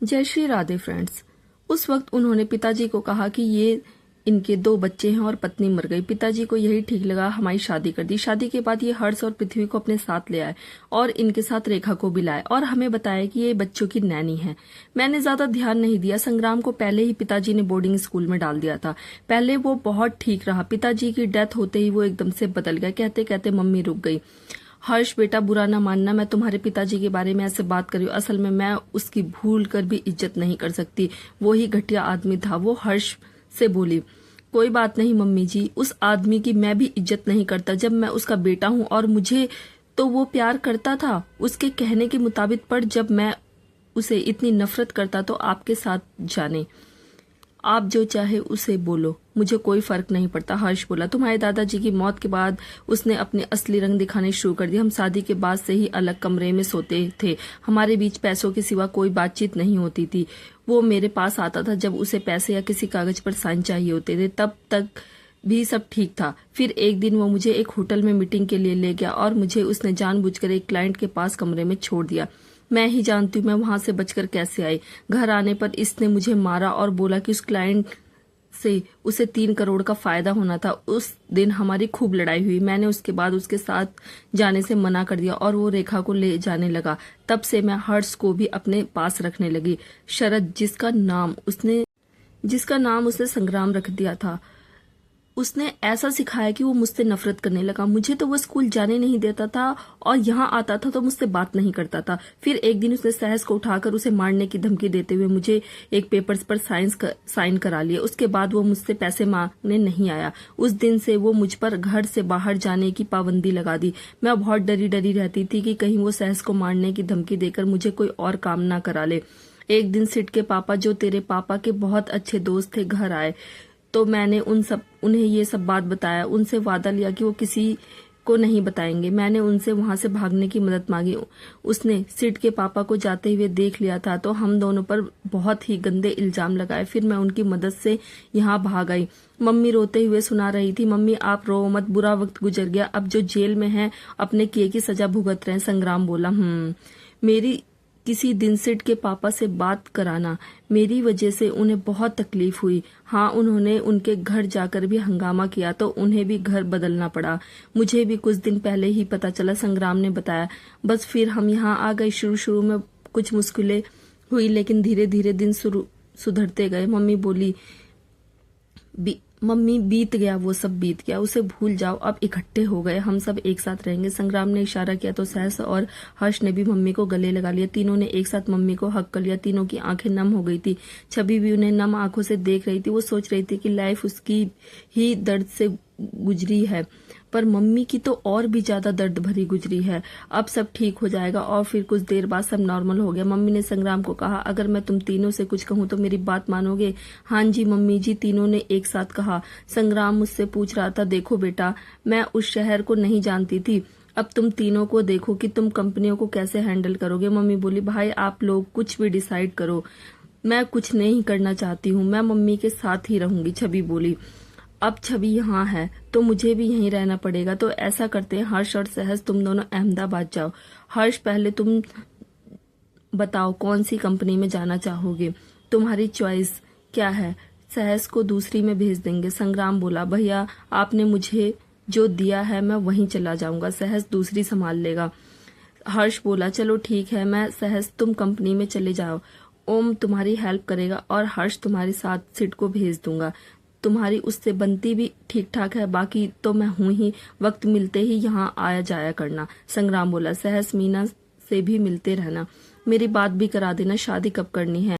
जय श्री राधे फ्रेंड्स। उस वक्त उन्होंने पिताजी को कहा कि ये इनके 2 बच्चे हैं और पत्नी मर गई। पिताजी को यही ठीक लगा, हमारी शादी कर दी। शादी के बाद ये हर्ष और पृथ्वी को अपने साथ ले आए और इनके साथ रेखा को भी लाए और हमें बताया कि ये बच्चों की नैनी है। मैंने ज्यादा ध्यान नहीं दिया। संग्राम को पहले ही पिताजी ने बोर्डिंग स्कूल में डाल दिया था। पहले वो बहुत ठीक रहा, पिताजी की डेथ होते ही वो एकदम से बदल गया। कहते कहते मम्मी रुक गई। हर्ष बेटा, बुरा ना मानना, मैं तुम्हारे पिताजी के बारे में ऐसे बात कर रही हूँ। असल में मैं उसकी भूल कर भी इज्जत नहीं कर सकती। वो ही घटिया आदमी था। वो हर्ष से बोली, कोई बात नहीं मम्मी जी, उस आदमी की मैं भी इज्जत नहीं करता। जब मैं उसका बेटा हूँ और मुझे तो वो प्यार करता था उसके कहने के मुताबिक, पर जब मैं उसे इतनी नफरत करता तो आपके साथ जाने। आप जो चाहे उसे बोलो, मुझे कोई फर्क नहीं पड़ता। हर्ष बोला, तुम्हारे दादाजी की मौत के बाद उसने अपने असली रंग दिखाने शुरू कर दिए। हम शादी के बाद से ही अलग कमरे में सोते थे। हमारे बीच पैसों के सिवा कोई बातचीत नहीं होती थी। वो मेरे पास आता था जब उसे पैसे या किसी कागज पर साइन चाहिए होते थे, तब तक भी सब ठीक था। फिर एक दिन वो मुझे एक होटल में मीटिंग के लिए ले गया और मुझे उसने जानबूझकर एक क्लाइंट के पास कमरे में छोड़ दिया। मैं ही जानती हूँ मैं वहां से बचकर कैसे आई। घर आने पर इसने मुझे मारा और बोला कि उस क्लाइंट से उसे 3 करोड़ का फायदा होना था। उस दिन हमारी खूब लड़ाई हुई। मैंने उसके बाद उसके साथ जाने से मना कर दिया और वो रेखा को ले जाने लगा। तब से मैं हर्ष को भी अपने पास रखने लगी। शरद, जिसका नाम उसने संग्राम रख दिया था, उसने ऐसा सिखाया कि वो मुझसे नफरत करने लगा। मुझे तो वो स्कूल जाने नहीं देता था और यहाँ आता था तो मुझसे बात नहीं करता था। फिर एक दिन उसने सहस को उठाकर उसे मारने की धमकी देते हुए मुझे एक पेपर्स पर साइन करा लिए। उसके बाद वो मुझसे पैसे मांगने नहीं आया। उस दिन से वो मुझ पर घर से बाहर जाने की पाबंदी लगा दी। मैं बहुत डरी डरी रहती थी कि कहीं वो सहस को मारने की धमकी देकर मुझे कोई और काम ना करा ले। एक दिन सिट के पापा, जो तेरे पापा के बहुत अच्छे दोस्त थे, घर आए तो मैंने उन्हें ये सब बात बताया। उनसे वादा लिया कि वो किसी को नहीं बताएंगे। मैंने उनसे वहां से भागने की मदद मांगी। उसने सिट के पापा को जाते हुए देख लिया था तो हम दोनों पर बहुत ही गंदे इल्जाम लगाए। फिर मैं उनकी मदद से यहाँ भाग आई। मम्मी रोते हुए सुना रही थी, मम्मी आप रो मत, बुरा वक्त गुजर गया, अब जो जेल में है अपने किए की सजा भुगत रहे हैं। संग्राम बोला, मेरी किसी दिन सिट के पापा से बात कराना, मेरी वजह से उन्हें बहुत तकलीफ हुई। हाँ, उन्होंने उनके घर जाकर भी हंगामा किया तो उन्हें भी घर बदलना पड़ा। मुझे भी कुछ दिन पहले ही पता चला, संग्राम ने बताया। बस फिर हम यहाँ आ गए। शुरू में कुछ मुश्किलें हुई लेकिन धीरे धीरे दिन सुधरते गए। मम्मी बोली, मम्मी बीत गया, वो सब बीत गया, उसे भूल जाओ, अब इकट्ठे हो गए, हम सब एक साथ रहेंगे। संग्राम ने इशारा किया तो सहस और हर्ष ने भी मम्मी को गले लगा लिया। तीनों ने एक साथ मम्मी को हक कर लिया। तीनों की आंखें नम हो गई थी। छवि भी उन्हें नम आंखों से देख रही थी। वो सोच रही थी कि लाइफ उसकी ही दर्द से गुजरी है, पर मम्मी की तो और भी ज्यादा दर्द भरी गुजरी है। अब सब ठीक हो जाएगा। और फिर कुछ देर बाद सब नॉर्मल हो गया। मम्मी ने संग्राम को कहा, अगर मैं तुम तीनों से कुछ कहूँ तो मेरी बात मानोगे? हाँ जी मम्मी जी, तीनों ने एक साथ कहा। संग्राम मुझसे पूछ रहा था, देखो बेटा, मैं उस शहर को नहीं जानती थी, अब तुम तीनों को देखो कि तुम कंपनियों को कैसे हैंडल करोगे। मम्मी बोली, भाई आप लोग कुछ भी डिसाइड करो, मैं कुछ नहीं करना चाहती हूँ, मैं मम्मी के साथ ही रहूंगी। छवि बोली, अब छवि यहाँ है तो मुझे भी यहीं रहना पड़ेगा। तो ऐसा करते हैं, हर्ष और सहस तुम दोनों अहमदाबाद जाओ। हर्ष, पहले तुम बताओ कौन सी कंपनी में जाना चाहोगे, तुम्हारी चॉइस क्या है? सहस को दूसरी में भेज देंगे। संग्राम बोला, भैया आपने मुझे जो दिया है मैं वहीं चला जाऊंगा, सहस दूसरी संभाल लेगा। हर्ष बोला, चलो ठीक है, मैं सहस तुम कंपनी में चले जाओ, ओम तुम्हारी हेल्प करेगा और हर्ष तुम्हारे साथ सिट को भेज दूंगा। तुम्हारी उससे बनती भी ठीक ठाक है, बाकी तो मैं हूं ही, वक्त मिलते ही यहाँ आया जाया करना। संग्राम बोला, सहस मीना से भी मिलते रहना, मेरी बात भी करा देना, शादी कब करनी है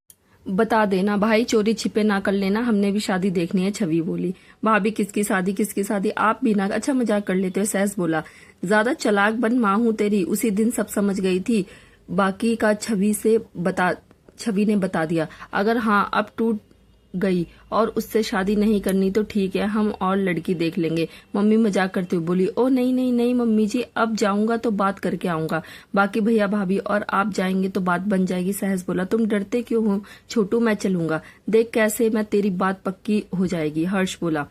बता देना भाई, चोरी छिपे ना कर लेना, हमने भी शादी देखनी है। छवि बोली, भाभी किसकी शादी, आप भी ना अच्छा मजाक कर लेते हो। सहस बोला, ज्यादा चालाक बन, माँ हूं तेरी, उसी दिन सब समझ गई थी, बाकी का छवि ने बता दिया। अगर हाँ अब टूट गई और उससे शादी नहीं करनी तो ठीक है, हम और लड़की देख लेंगे। मम्मी मजाक करते हुए बोली, ओ नहीं नहीं नहीं मम्मी जी, अब जाऊंगा तो बात करके आऊंगा, बाकी भैया भाभी और आप जाएंगे तो बात बन जाएगी। सहस बोला, तुम डरते क्यों हो छोटू, मैं चलूंगा, देख कैसे मैं तेरी बात पक्की हो जाएगी। हर्ष बोला,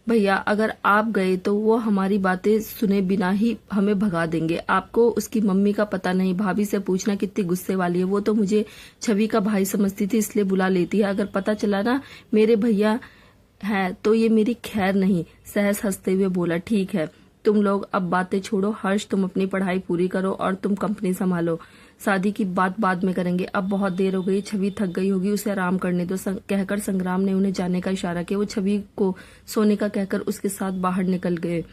भैया अगर आप गए तो वो हमारी बातें सुने बिना ही हमें भगा देंगे। आपको उसकी मम्मी का पता नहीं, भाभी से पूछना कितनी गुस्से वाली है। वो तो मुझे छवि का भाई समझती थी इसलिए बुला लेती है। अगर पता चला ना मेरे भैया है तो ये मेरी खैर नहीं। सहस हंसते हुए बोला, ठीक है तुम लोग अब बातें छोड़ो। हर्ष तुम अपनी पढ़ाई पूरी करो और तुम कंपनी संभालो, शादी की बात बाद में करेंगे। अब बहुत देर हो गई, छवि थक गई होगी, उसे आराम करने दो। कहकर संग्राम ने उन्हें जाने का इशारा किया। वो छवि को सोने का कहकर उसके साथ बाहर निकल गए।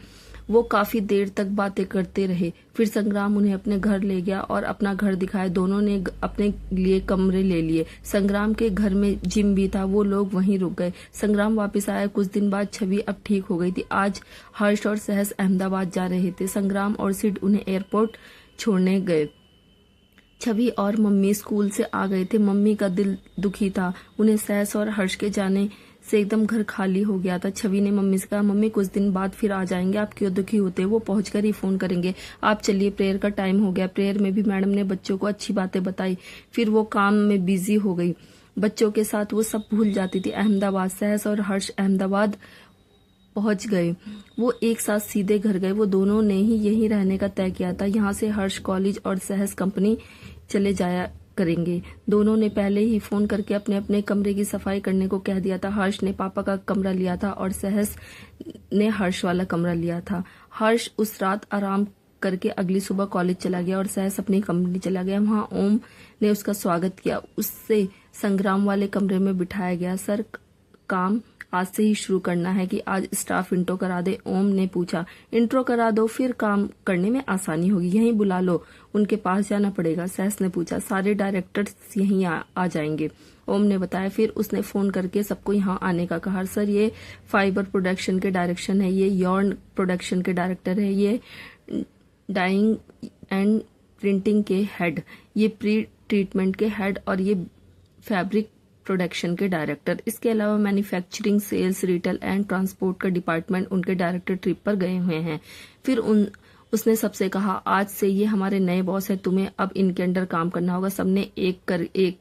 वो काफी देर तक बातें करते रहे। फिर संग्राम उन्हें अपने घर ले गया और अपना घर दिखाया। दोनों ने अपने लिए कमरे ले लिए। संग्राम के घर में जिम भी था, वो लोग वहीं रुक गए। संग्राम वापस आया कुछ दिन बाद। छवि अब ठीक हो गई थी। आज हर्ष और सहस अहमदाबाद जा रहे थे। संग्राम और सिड उन्हें एयरपोर्ट छोड़ने गए। छवि और मम्मी स्कूल से आ गए थे। मम्मी का दिल दुखी था। उन्हें सहस और हर्ष के जाने से एकदम घर खाली हो गया था। छवि ने मम्मी से कहा, मम्मी कुछ दिन बाद फिर आ जाएंगे, आप क्यों दुखी होते? वो पहुंचकर ही फोन करेंगे। आप चलिए, प्रेयर का टाइम हो गया। प्रेयर में भी मैडम ने बच्चों को अच्छी बातें बताई। फिर वो काम में बिजी हो गई। बच्चों के साथ वो सब भूल जाती थी। अहमदाबाद, सहस और हर्ष अहमदाबाद पहुंच गए। वो एक साथ सीधे घर गए। वो दोनों ने ही यहीं रहने का तय किया था। यहाँ से हर्ष कॉलेज और सहस कंपनी चले जाया करेंगे। दोनों ने पहले ही फोन करके अपने अपने कमरे की सफाई करने को कह दिया था। हर्ष ने पापा का कमरा लिया था और सहस ने हर्ष वाला कमरा लिया था। हर्ष उस रात आराम करके अगली सुबह कॉलेज चला गया और सहस अपनी कंपनी चला गया। वहां ओम ने उसका स्वागत किया। उससे संग्राम वाले कमरे में बिठाया गया। सर, काम आज से ही शुरू करना है कि आज स्टाफ इंट्रो करा दे? ओम ने पूछा। इंट्रो करा दो, फिर काम करने में आसानी होगी। यहीं बुला लो, उनके पास जाना पड़ेगा? सहस ने पूछा। सारे डायरेक्टर्स यहीं आ जाएंगे, ओम ने बताया। फिर उसने फोन करके सबको यहाँ आने का कहा। सर, ये फाइबर प्रोडक्शन के डायरेक्शन है, ये यॉर्न प्रोडक्शन के डायरेक्टर है, ये डाइंग एंड प्रिंटिंग के हेड, ये प्री ट्रीटमेंट के हेड और ये फैब्रिक प्रोडक्शन के डायरेक्टर। इसके अलावा manufacturing, sales, retail and transport का डिपार्टमेंट उनके डायरेक्टर ट्रिप पर गए हुए हैं। फिर उसने सबसे कहा, आज से ये हमारे नए बॉस है, तुम्हें अब इनके अंडर काम करना होगा। सबने एक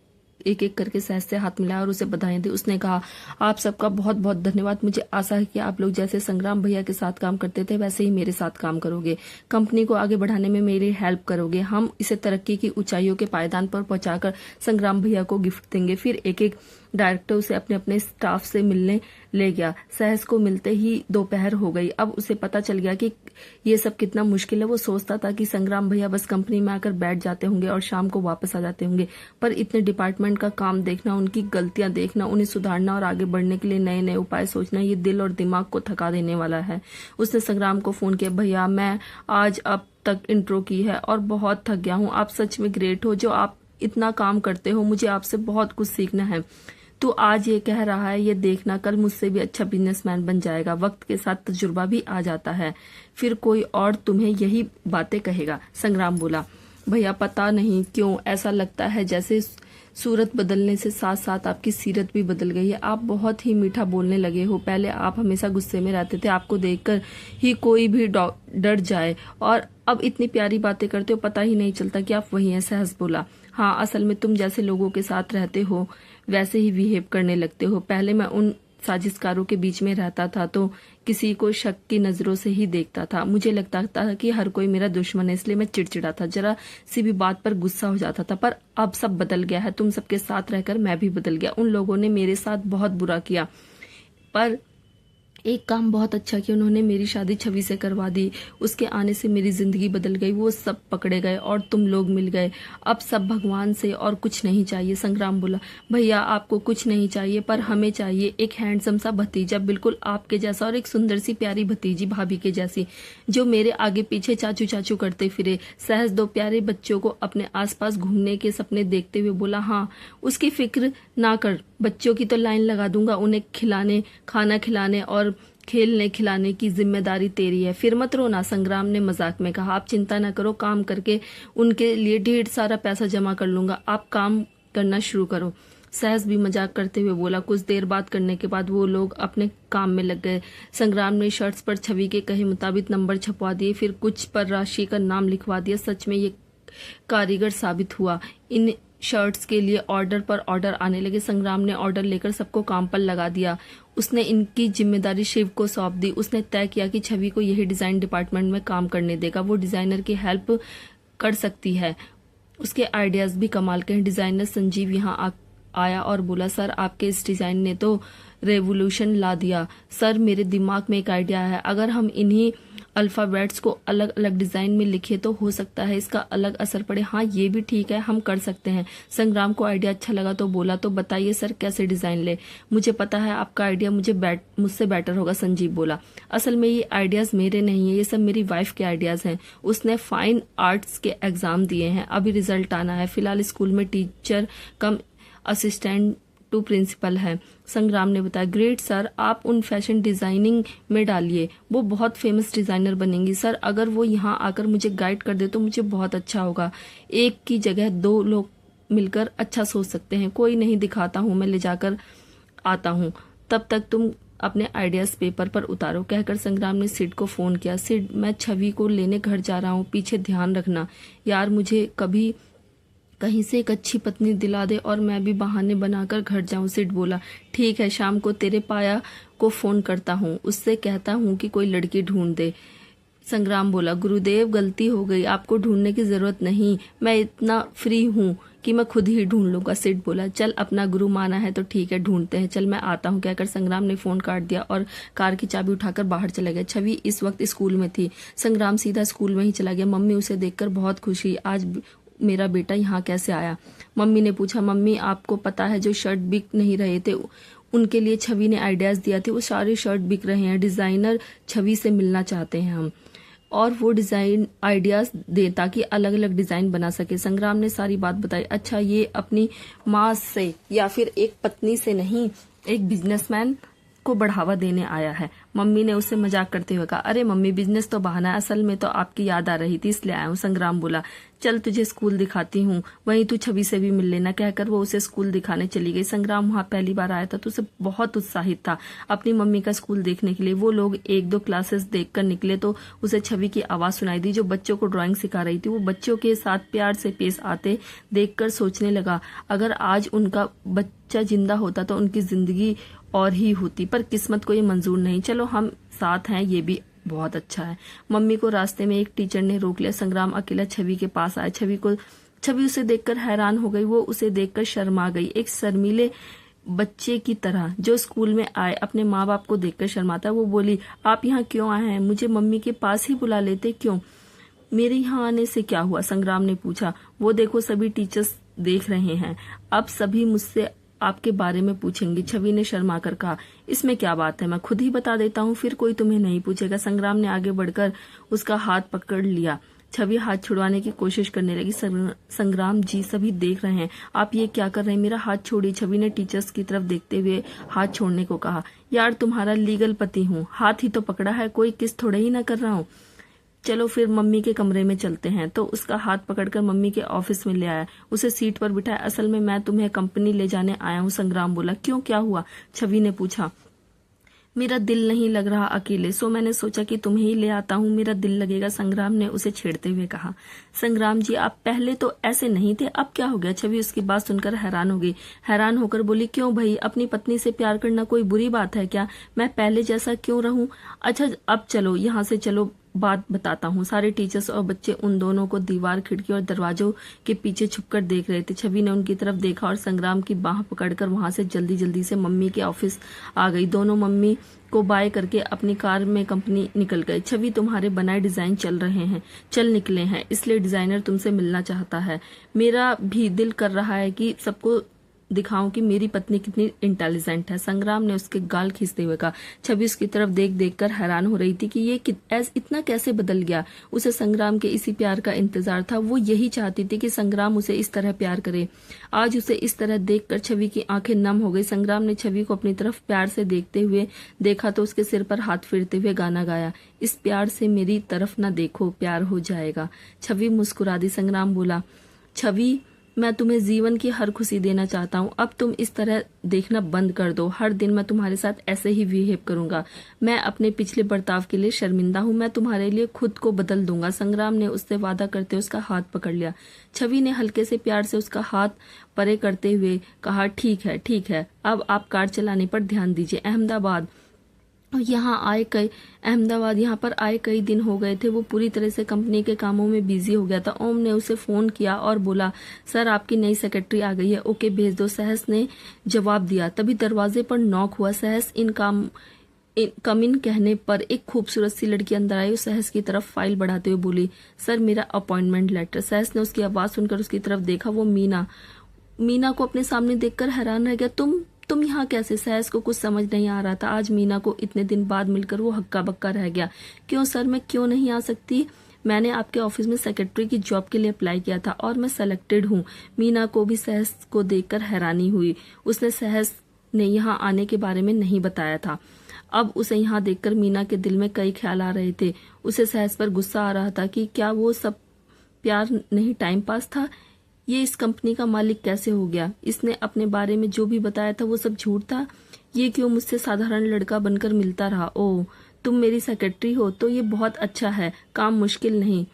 एक करके सहस से हाथ मिलाया और उसे बधाई दी। उसने कहा, आप सबका बहुत बहुत धन्यवाद। मुझे आशा है कि आप लोग जैसे संग्राम भैया के साथ काम करते थे वैसे ही मेरे साथ काम करोगे, कंपनी को आगे बढ़ाने में मेरी हेल्प करोगे। हम इसे तरक्की की ऊंचाइयों के पायदान पर पहुंचाकर संग्राम भैया को गिफ्ट देंगे। फिर एक एक डायरेक्टर उसे अपने अपने स्टाफ से मिलने ले गया। सहस को मिलते ही दोपहर हो गई। अब उसे पता चल गया कि ये सब कितना मुश्किल है। वो सोचता था कि संग्राम भैया बस कंपनी में आकर बैठ जाते होंगे और शाम को वापस आ जाते होंगे, पर इतने डिपार्टमेंट का काम देखना, उनकी गलतियां देखना, उन्हें सुधारना और आगे बढ़ने के लिए नए नए उपाय सोचना, ये दिल और दिमाग को थका देने वाला है। उसने संग्राम को फोन किया, भैया मैं आज अब तक इंट्रो की है और बहुत थक गया हूँ। आप सच में ग्रेट हो जो आप इतना काम करते हो। मुझे आपसे बहुत कुछ सीखना है। तू आज ये कह रहा है, ये देखना कल मुझसे भी अच्छा बिजनेसमैन बन जाएगा। वक्त के साथ तजुर्बा भी आ जाता है, फिर कोई और तुम्हें यही बातें कहेगा। संग्राम बोला, भैया पता नहीं क्यों ऐसा लगता है जैसे सूरत बदलने से साथ साथ आपकी सीरत भी बदल गई है। आप बहुत ही मीठा बोलने लगे हो। पहले आप हमेशा गुस्से में रहते थे, आपको देखकर ही कोई भी डर जाए, और अब इतनी प्यारी बातें करते हो, पता ही नहीं चलता कि आप वही हैं। सहस बोला, हाँ असल में तुम जैसे लोगों के साथ रहते हो वैसे ही बिहेव करने लगते हो। पहले मैं उन साजिशकारों के बीच में रहता था तो किसी को शक की नजरों से ही देखता था। मुझे लगता था कि हर कोई मेरा दुश्मन है, इसलिए मैं चिड़चिड़ा था, जरा सी भी बात पर गुस्सा हो जाता था। पर अब सब बदल गया है। तुम सबके साथ रहकर मैं भी बदल गया। उन लोगों ने मेरे साथ बहुत बुरा किया, पर एक काम बहुत अच्छा किया, उन्होंने मेरी शादी छवि से करवा दी। उसके आने से मेरी जिंदगी बदल गई। वो सब पकड़े गए और तुम लोग मिल गए। अब सब भगवान से और कुछ नहीं चाहिए। संग्राम बोला, भैया आपको कुछ नहीं चाहिए, पर हमें चाहिए एक हैंडसम सा भतीजा, बिल्कुल आपके जैसा, और एक सुंदर सी प्यारी भतीजी भाभी के जैसी, जो मेरे आगे पीछे चाचू चाचू करते फिरे। सहस दो प्यारे बच्चों को अपने आसपास घूमने के सपने देखते हुए बोला, हाँ उसकी फिक्र ना कर, बच्चों की तो लाइन लगा दूंगा। उन्हें खिलाने, खाना खिलाने और खेलने खिलाने की जिम्मेदारी तेरी है। फिर मत रोना, संग्राम ने मजाक में कहा। आप चिंता न करो, काम करके उनके लिए ढेर सारा पैसा जमा कर लूंगा, आप काम करना शुरू करो। सहस भी मजाक करते हुए बोला। कुछ देर बात करने के बाद वो लोग अपने काम में लग गए। संग्राम ने शर्ट्स पर छवि के कहे मुताबिक नंबर छपवा दिए, फिर कुछ पर राशि का नाम लिखवा दिया। सच में ये कारीगर साबित हुआ। शर्ट्स के लिए ऑर्डर पर ऑर्डर आने लगे। संग्राम ने ऑर्डर लेकर सबको काम पर लगा दिया। उसने इनकी जिम्मेदारी शिव को सौंप दी। उसने तय किया कि छवि को यही डिजाइन डिपार्टमेंट में काम करने देगा, वो डिजाइनर की हेल्प कर सकती है। उसके आइडियाज भी कमाल के हैं। डिजाइनर संजीव यहाँ आया और बोला, सर आपके इस डिजाइन ने तो रेवोल्यूशन ला दिया। सर मेरे दिमाग में एक आइडिया है, अगर हम इन्हीं अल्फाबेट्स को अलग अलग डिजाइन में लिखे तो हो सकता है इसका अलग असर पड़े। हाँ ये भी ठीक है, हम कर सकते हैं। संग्राम को आइडिया अच्छा लगा तो बोला, तो बताइए सर कैसे डिजाइन ले। मुझे पता है आपका आइडिया मुझसे बेटर होगा, संजीव बोला। असल में ये आइडियाज मेरे नहीं है, ये सब मेरी वाइफ के आइडियाज हैं। उसने फाइन आर्ट्स के एग्जाम दिए हैं, अभी रिजल्ट आना है। फिलहाल स्कूल में teacher cum assistant to principal है। संग्राम ने बताया, ग्रेट सर, आप उन फैशन डिजाइनिंग में डालिए, वो बहुत फेमस डिजाइनर बनेंगी। सर अगर वो यहाँ आकर मुझे गाइड कर दे तो मुझे बहुत अच्छा होगा। एक की जगह 2 लोग मिलकर अच्छा सोच सकते हैं। कोई नहीं, दिखाता हूँ, मैं ले जाकर आता हूँ, तब तक तुम अपने आइडियाज पेपर पर उतारो, कहकर संग्राम ने सिड को फोन किया। सिड, मैं छवि को लेने घर जा रहा हूँ, पीछे ध्यान रखना यार, मुझे कभी कहीं से एक अच्छी पत्नी दिला दे और मैं भी बहाने बनाकर घर जाऊं। सिड बोला, ठीक है, शाम को तेरे पाया को फोन करता हूं, उससे कहता हूं कि कोई लड़की ढूंढ दे। संग्राम बोला, गुरुदेव गलती हो गई, आपको ढूंढने की जरूरत नहीं, मैं इतना फ्री हूं कि मैं खुद ही ढूंढ लूंगा। सिड बोला, चल अपना गुरु माना है तो ठीक है, ढूंढते हैं, चल मैं आता हूं, कहकर संग्राम ने फोन काट दिया और कार की चाबी उठाकर बाहर चला गया। छवि इस वक्त स्कूल में थी। संग्राम सीधा स्कूल में ही चला गया। मम्मी उसे देखकर बहुत खुश हुई। आज मेरा बेटा यहाँ कैसे आया? मम्मी ने पूछा। मम्मी आपको पता है जो शर्ट बिक नहीं रहे थे उनके लिए छवि ने आइडियाज दिया थे, वो सारे शर्ट बिक रहे हैं। डिजाइनर छवि से मिलना चाहते हैं हम, और वो डिजाइन आइडियाज दे ताकि अलग अलग डिजाइन बना सके। संग्राम ने सारी बात बताई। अच्छा, ये अपनी माँ से या फिर एक पत्नी से नहीं, एक बिजनेसमैन को बढ़ावा देने आया है। मम्मी ने उसे मजाक करते हुए कहा, अरे मम्मी बिजनेस तो बहाना है, असल में तो आपकी याद आ रही थी इसलिए आया हूँ। संग्राम बोला, चल तुझे स्कूल दिखाती हूँ, वहीं तू छवि से भी मिल लेना, कहकर वो उसे स्कूल दिखाने चली गई। संग्राम वहाँ पहली बार आया था तो उसे बहुत उत्साहित था अपनी मम्मी का स्कूल देखने के लिए। वो लोग 1-2 क्लासेस देखकर निकले तो उसे छवि की आवाज सुनाई दी जो बच्चों को ड्राइंग सिखा रही थी। वो बच्चों के साथ प्यार से पेश आते देखकर सोचने लगा, अगर आज उनका बच्चा जिंदा होता तो उनकी जिंदगी और ही होती, पर किस्मत को ये मंजूर नहीं। चलो हम साथ हैं, ये भी बहुत अच्छा है। मम्मी को रास्ते में एक टीचर ने रोक लिया। संग्राम अकेला छवि के पास आया। छवि उसे देखकर हैरान हो गई। वो उसे देखकर शर्मा गई, एक शर्मीले बच्चे की तरह जो स्कूल में आए अपने माँ बाप को देखकर शर्माता। वो बोली, आप यहाँ क्यों आए हैं? मुझे मम्मी के पास ही बुला लेते। क्यों? मेरे यहाँ आने से क्या हुआ? संग्राम ने पूछा। वो देखो सभी टीचर्स देख रहे हैं, अब सभी मुझसे आपके बारे में पूछेंगी। छवि ने शर्मा कर कहा, इसमें क्या बात है, मैं खुद ही बता देता हूँ, फिर कोई तुम्हें नहीं पूछेगा। संग्राम ने आगे बढ़कर उसका हाथ पकड़ लिया। छवि हाथ छुड़वाने की कोशिश करने लगी। संग्राम जी, सभी देख रहे हैं, आप ये क्या कर रहे हैं, मेरा हाथ छोड़िए। छवि ने टीचर्स की तरफ देखते हुए हाथ छोड़ने को कहा। यार तुम्हारा लीगल पति हूँ, हाथ ही तो पकड़ा है, कोई किस थोड़े ही ना कर रहा हूँ। चलो फिर मम्मी के कमरे में चलते हैं। तो उसका हाथ पकड़कर मम्मी के ऑफिस में ले आया, उसे सीट पर बिठाया। असल में मैं तुम्हें कंपनी ले जाने आया हूँ। संग्राम बोला। क्यों, क्या हुआ? छवि ने पूछा। मेरा दिल नहीं लग रहा अकेले, सो मैंने सोचा कि तुम्हें ही ले आता हूँ, मेरा दिल लगेगा, संग्राम ने उसे छेड़ते हुए कहा। संग्राम जी, आप पहले तो ऐसे नहीं थे, अब क्या हो गया? छवि उसकी बात सुनकर हैरान हो गई। हैरान होकर बोली, क्यों भाई, अपनी पत्नी से प्यार करना कोई बुरी बात है क्या? मैं पहले जैसा क्यों रहूं? अच्छा अब चलो यहाँ से, चलो बात बताता हूँ। सारे टीचर्स और बच्चे उन दोनों को दीवार, खिड़की और दरवाजों के पीछे छुपकर देख रहे थे। छवि ने उनकी तरफ देखा और संग्राम की बाह पकड़कर वहां से जल्दी जल्दी से मम्मी के ऑफिस आ गई। दोनों मम्मी को बाय करके अपनी कार में कंपनी निकल गए। छवि, तुम्हारे बनाए डिजाइन चल निकले हैं, इसलिए डिजाइनर तुमसे मिलना चाहता है। मेरा भी दिल कर रहा है कि सबको दिखाऊं कि मेरी पत्नी कितनी इंटेलिजेंट है। संग्राम ने उसके गाल खींचते हुए कहा। छवि उसकी तरफ देख देख कर हैरान हो रही थी कि ये इतना कैसे बदल गया। उसे संग्राम के इसी प्यार का इंतजार था। वो यही चाहती थी कि संग्राम उसे इस तरह प्यार करे। आज उसे इस तरह देखकर छवि की आंखें नम हो गई। संग्राम ने छवि को अपनी तरफ प्यार से देखते हुए देखा तो उसके सिर पर हाथ फेरते हुए गाना गाया। इस प्यार से मेरी तरफ न देखो, प्यार हो जाएगा। छवि मुस्कुरा दी। संग्राम बोला, छवि मैं तुम्हें जीवन की हर खुशी देना चाहता हूँ। अब तुम इस तरह देखना बंद कर दो। हर दिन मैं तुम्हारे साथ ऐसे ही बिहेव करूंगा। मैं अपने पिछले बर्ताव के लिए शर्मिंदा हूँ। मैं तुम्हारे लिए खुद को बदल दूंगा। संग्राम ने उससे वादा करते हुए उसका हाथ पकड़ लिया। छवि ने हल्के से प्यार से उसका हाथ परे करते हुए कहा, ठीक है, ठीक है, अब आप कार चलाने पर ध्यान दीजिए। अहमदाबाद यहाँ पर आए कई दिन हो गए थे। वो पूरी तरह से कंपनी के कामों में बिजी हो गया था। ओम ने उसे फोन किया और बोला, सर आपकी नई सेक्रेटरी आ गई है, ओके भेज दो। सहस ने जवाब दिया। तभी दरवाजे पर नॉक हुआ। सहस कम इन कहने पर एक खूबसूरत सी लड़की अंदर आई और सहस की तरफ फाइल बढ़ाते हुए बोली, सर मेरा अपॉइंटमेंट लेटर। सहस ने उसकी आवाज सुनकर उसकी तरफ देखा। वो मीना को अपने सामने देखकर हैरान रह गया। तुम यहाँ कैसे? सहस को कुछ समझ नहीं आ रहा था। आज मीना को इतने दिन बाद मिलकर वो हक्का बक्का रह गया। क्यों सर, मैं क्यों नहीं आ सकती? मैंने आपके ऑफिस में सेक्रेटरी की जॉब के लिए अप्लाई किया था और मैं सेलेक्टेड हूँ। मीना को भी सहस को देखकर हैरानी हुई। उसने सहस ने यहाँ आने के बारे में नहीं बताया था। अब उसे यहाँ देखकर मीना के दिल में कई ख्याल आ रहे थे। उसे सहस पर गुस्सा आ रहा था कि क्या वो सब प्यार नहीं, टाइम पास था। ये इस कंपनी का मालिक कैसे हो गया? इसने अपने बारे में जो भी बताया था वो सब झूठ था। ये क्यों मुझसे साधारण लड़का बनकर मिलता रहा? ओह, तुम मेरी सेक्रेटरी हो तो ये बहुत अच्छा है। काम मुश्किल नहीं,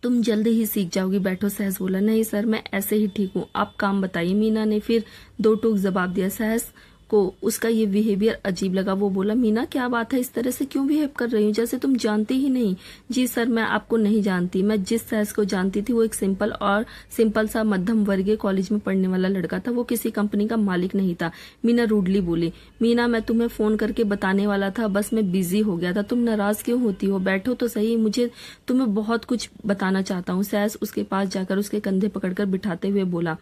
तुम जल्द ही सीख जाओगी। बैठो। सहस बोला, नहीं सर, मैं ऐसे ही ठीक हूँ, आप काम बताइए। मीना ने फिर दो टूक जवाब दिया। सहस को उसका ये बिहेवियर अजीब लगा। वो बोला, मीना क्या बात है, इस तरह से क्यों बिहेव कर रही हूँ, जैसे तुम जानती ही नहीं। जी सर, मैं आपको नहीं जानती। मैं जिस सहस को जानती थी वो एक सिंपल सा मध्यम वर्गीय कॉलेज में पढ़ने वाला लड़का था। वो किसी कंपनी का मालिक नहीं था। मीना रूडली बोली। मीना, मैं तुम्हें फोन करके बताने वाला था, बस मैं बिजी हो गया था। तुम नाराज क्यों होती हो? बैठो तो सही, मुझे तुम्हें बहुत कुछ बताना चाहता हूँ। सहस उसके पास जाकर उसके कंधे पकड़कर बिठाते हुए बोला।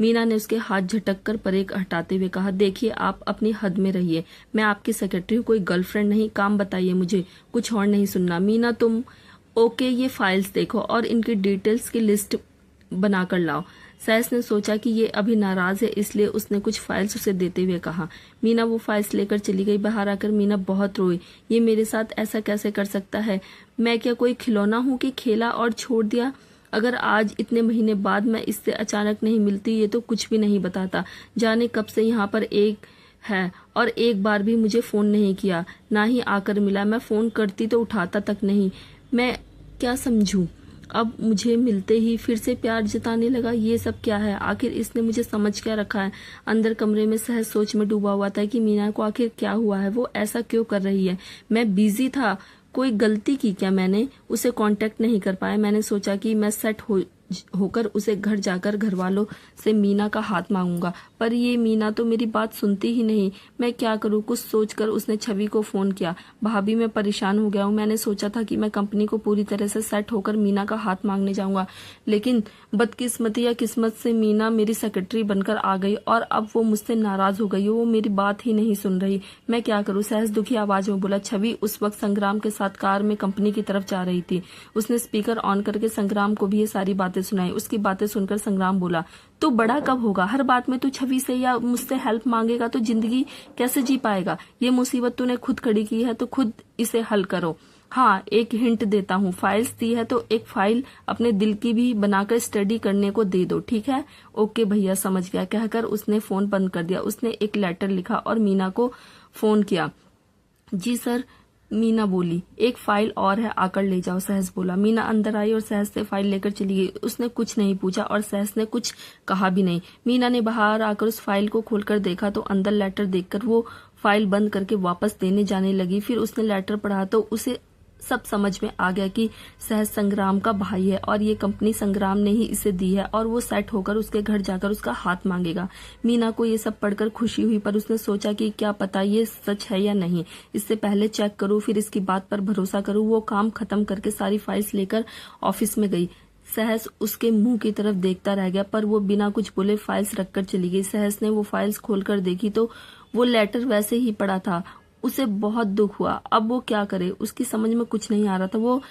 मीना ने उसके हाथ झटक कर परे हटाते हुए कहा, देखिए आप अपनी हद में रहिए। मैं आपकी सेक्रेटरी हूँ, कोई गर्लफ्रेंड नहीं। काम बताइए, मुझे कुछ और नहीं सुनना। मीना तुम ओके, ये फाइल्स देखो और इनकी डिटेल्स की लिस्ट बनाकर लाओ। सहस ने सोचा कि ये अभी नाराज है, इसलिए उसने कुछ फाइल्स उसे देते हुए कहा। मीना वो फाइल्स लेकर चली गई। बाहर आकर मीना बहुत रोई। ये मेरे साथ ऐसा कैसे कर सकता है? मैं क्या कोई खिलौना हूँ कि खेला और छोड़ दिया? अगर आज इतने महीने बाद मैं इससे अचानक नहीं मिलती, ये तो कुछ भी नहीं बताता। जाने कब से यहाँ पर एक है और एक बार भी मुझे फोन नहीं किया, ना ही आकर मिला। मैं फोन करती तो उठाता तक नहीं। मैं क्या समझूं? अब मुझे मिलते ही फिर से प्यार जताने लगा। ये सब क्या है? आखिर इसने मुझे समझ क्या रखा है? अंदर कमरे में सहज सोच में डूबा हुआ था कि मीना को आखिर क्या हुआ है, वो ऐसा क्यों कर रही है। मैं बिजी था, कोई गलती की क्या मैंने? उसे कांटेक्ट नहीं कर पाया। मैंने सोचा कि मैं सेट होकर उसे घर जाकर घर वालों से मीना का हाथ मांगूंगा, पर ये मीना तो मेरी बात सुनती ही नहीं। मैं क्या करूं? कुछ सोचकर उसने छवि को फोन किया। भाभी, मैं परेशान हो गया हूं। मैंने सोचा था कि मैं कंपनी को पूरी तरह से सेट होकर मीना का हाथ मांगने जाऊंगा, लेकिन बदकिस्मती या किस्मत से मीना मेरी सेक्रेटरी बनकर आ गई और अब वो मुझसे नाराज हो गई। वो मेरी बात ही नहीं सुन रही। मैं क्या करूं? सहज दुखी आवाज में बोला। छवि उस वक्त संग्राम के साथ कार में कंपनी की तरफ जा रही थी। उसने स्पीकर ऑन करके संग्राम को भी ये सारी बातें सुनाई। उसकी बातें सुनकर संग्राम बोला, तू बड़ा कब होगा? हर बात में तू छवि से या मुझसे हेल्प मांगेगा तो जिंदगी कैसे जी पाएगा? ये मुसीबत तूने खुद खड़ी की है तो खुद इसे हल करो। हाँ, एक हिंट देता हूँ, फाइल्स दी है तो एक फाइल अपने दिल की भी बनाकर स्टडी करने को दे दो, ठीक है? ओके भैया, समझ गया, कहकर उसने फोन बंद कर दिया। उसने एक लेटर लिखा और मीना को फोन किया। जी सर, मीना बोली। एक फाइल और है, आकर ले जाओ, सहस बोला। मीना अंदर आई और सहस से फाइल लेकर चली गई। उसने कुछ नहीं पूछा और सहस ने कुछ कहा भी नहीं। मीना ने बाहर आकर उस फाइल को खोलकर देखा तो अंदर लेटर देखकर वो फाइल बंद करके वापस देने जाने लगी। फिर उसने लेटर पढ़ा तो उसे सब समझ में आ गया कि सहस संग्राम का भाई है और ये कंपनी संग्राम ने ही इसे दी है और वो सेट होकर उसके घर जाकर उसका हाथ मांगेगा। मीना को ये सब पढ़कर खुशी हुई, पर उसने सोचा कि क्या पता ये सच है या नहीं। इससे पहले चेक करूं, फिर इसकी बात पर भरोसा करूं। वो काम खत्म करके सारी फाइल्स लेकर ऑफिस में गई। सहस उसके मुंह की तरफ देखता रह गया, पर वो बिना कुछ बोले फाइल्स रखकर चली गई। सहस ने वो फाइल्स खोलकर देखी तो वो लेटर वैसे ही पड़ा था। उसे बहुत दुख हुआ। अब वो क्या करे, उसकी समझ में कुछ नहीं आ रहा था। वो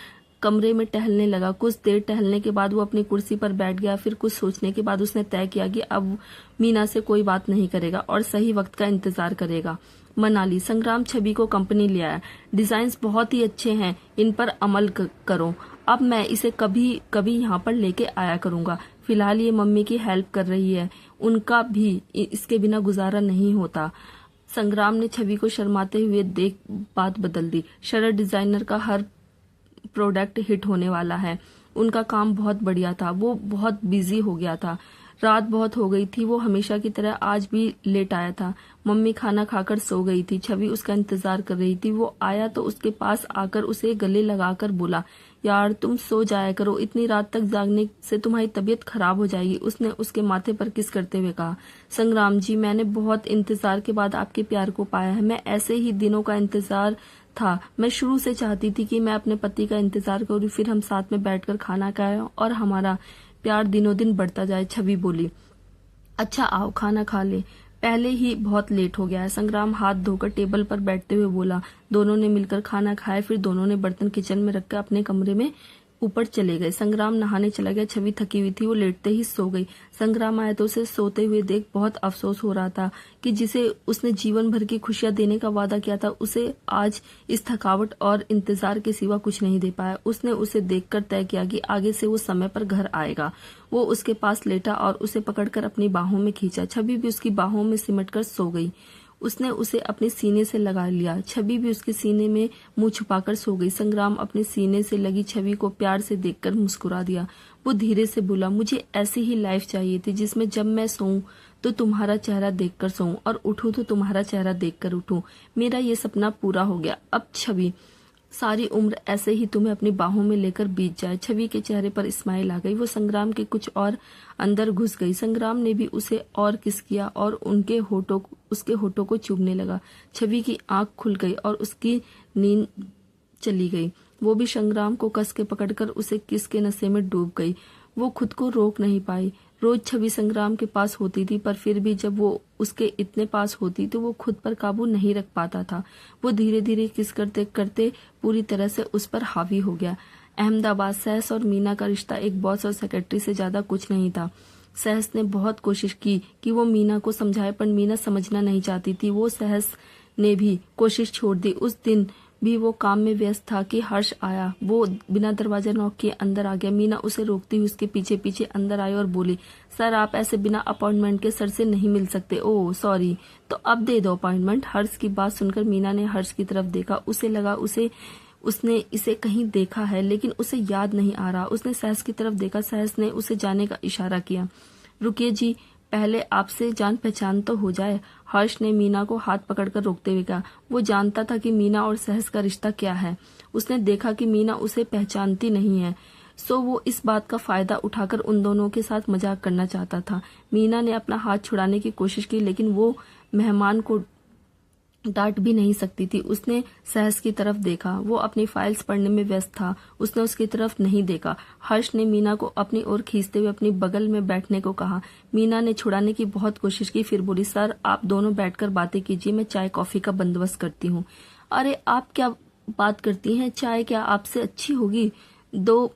कमरे में टहलने लगा। कुछ देर टहलने के बाद वो अपनी कुर्सी पर बैठ गया। फिर कुछ सोचने के बाद उसने तय किया कि अब मीना से कोई बात नहीं करेगा और सही वक्त का इंतजार करेगा। मनाली, संग्राम छवि को कंपनी ले आया। डिजाइन्स बहुत ही अच्छे हैं, इन पर अमल करो। अब मैं इसे कभी कभी यहाँ पर लेके आया करूंगा। फिलहाल ये मम्मी की हेल्प कर रही है, उनका भी इसके बिना गुजारा नहीं होता। संग्राम ने छवि को शर्माते हुए देख बात बदल दी। शरद डिजाइनर का हर प्रोडक्ट हिट होने वाला है। उनका काम बहुत बढ़िया था, वो बहुत बिजी हो गया था। रात बहुत हो गई थी, वो हमेशा की तरह आज भी लेट आया था। मम्मी खाना खाकर सो गई थी, छवि उसका इंतजार कर रही थी। वो आया तो उसके पास आकर उसे गले लगाकर बोला, यार तुम सो जाया करो, इतनी रात तक जागने से तुम्हारी तबीयत खराब हो जाएगी। उसने उसके माथे पर किस करते हुए कहा, संग्राम जी, मैंने बहुत इंतजार के बाद आपके प्यार को पाया है। मैं ऐसे ही दिनों का इंतजार था। मैं शुरू से चाहती थी कि मैं अपने पति का इंतजार करूं, फिर हम साथ में बैठकर खाना खाएं और हमारा प्यार दिनों दिन बढ़ता जाए। छवि बोली, अच्छा आओ खाना खा ले, पहले ही बहुत लेट हो गया है। संग्राम हाथ धोकर टेबल पर बैठते हुए बोला। दोनों ने मिलकर खाना खाया, फिर दोनों ने बर्तन किचन में रखकर अपने कमरे में ऊपर चले गए। संग्राम नहाने चला गया। छवि थकी हुई थी, वो लेटते ही सो गई। संग्राम आया तो उसे सोते हुए देख बहुत अफसोस हो रहा था कि जिसे उसने जीवन भर की खुशियां देने का वादा किया था, उसे आज इस थकावट और इंतजार के सिवा कुछ नहीं दे पाया। उसने उसे देखकर तय किया कि आगे से वो समय पर घर आएगा। वो उसके पास लेटा और उसे पकड़कर अपनी बाहों में खींचा। छवि भी उसकी बाहों में सिमटकर सो गई। उसने उसे अपने सीने से लगा लिया। छवि भी उसके सीने में मुंह छुपाकर सो गई। संग्राम अपने सीने से लगी छवि को प्यार से देखकर मुस्कुरा दिया। वो धीरे से बोला, मुझे ऐसी ही लाइफ चाहिए थी जिसमें जब मैं सोऊं तो तुम्हारा चेहरा देखकर सोऊं और उठूं तो तुम्हारा चेहरा देखकर उठूं। मेरा ये सपना पूरा हो गया। अब छवि, सारी उम्र ऐसे ही तुम्हें अपनी बाहों में लेकर बीत जाए। छवि के चेहरे पर स्माइल आ गई। वो संग्राम के कुछ और अंदर घुस गई। संग्राम ने भी उसे और किस किया और उसके होठों को चूमने लगा। छवि की आंख खुल गई और उसकी नींद चली गई। वो भी संग्राम को कस के पकड़कर उसे किस के नशे में डूब गई। वो खुद को रोक नहीं पाई। रोज छवि संग्राम के पास होती थी, पर फिर भी जब वो उसके इतने पास होती तो वो खुद पर काबू नहीं रख पाता था। वो धीरे धीरे किस करते करते पूरी तरह से उस पर हावी हो गया। अहमदाबाद, सहस और मीना का रिश्ता एक बॉस और सेक्रेटरी से ज्यादा कुछ नहीं था। सहस ने बहुत कोशिश की कि वो मीना को समझाए, पर मीना समझना नहीं चाहती थी। वो सहस ने भी कोशिश छोड़ दी। उस दिन भी वो काम में व्यस्त था कि हर्ष आया। वो बिना दरवाजा नॉक किए अंदर आ गया। मीना उसे रोकती हुई उसके पीछे पीछे अंदर आई और बोली, सर आप ऐसे बिना अपॉइंटमेंट के सर से नहीं मिल सकते। ओह सॉरी, तो अब दे दो अपॉइंटमेंट। हर्ष की बात सुनकर मीना ने हर्ष की तरफ देखा। उसे लगा उसने इसे कहीं देखा है, लेकिन उसे याद नहीं आ रहा। उसने सहस की तरफ देखा। सहस ने उसे जाने का इशारा किया। रुकिए जी, पहले आपसे जान पहचान तो हो जाए। हर्ष ने मीना को हाथ पकड़कर रोकते हुए कहा। वो जानता था कि मीना और सहस का रिश्ता क्या है। उसने देखा कि मीना उसे पहचानती नहीं है, सो वो इस बात का फायदा उठाकर उन दोनों के साथ मजाक करना चाहता था। मीना ने अपना हाथ छुड़ाने की कोशिश की, लेकिन वो मेहमान को डांट भी नहीं सकती थी। उसने सहस की तरफ देखा। वो अपनी फाइल्स पढ़ने में व्यस्त था। उसने उसकी तरफ नहीं देखा। हर्ष ने मीना को अपनी ओर खींचते हुए अपनी बगल में बैठने को कहा। मीना ने छुड़ाने की बहुत कोशिश की, फिर बोली, सर आप दोनों बैठकर बातें कीजिए, मैं चाय कॉफी का बंदोबस्त करती हूँ। अरे आप क्या बात करती हैं, चाय क्या आपसे अच्छी होगी? दो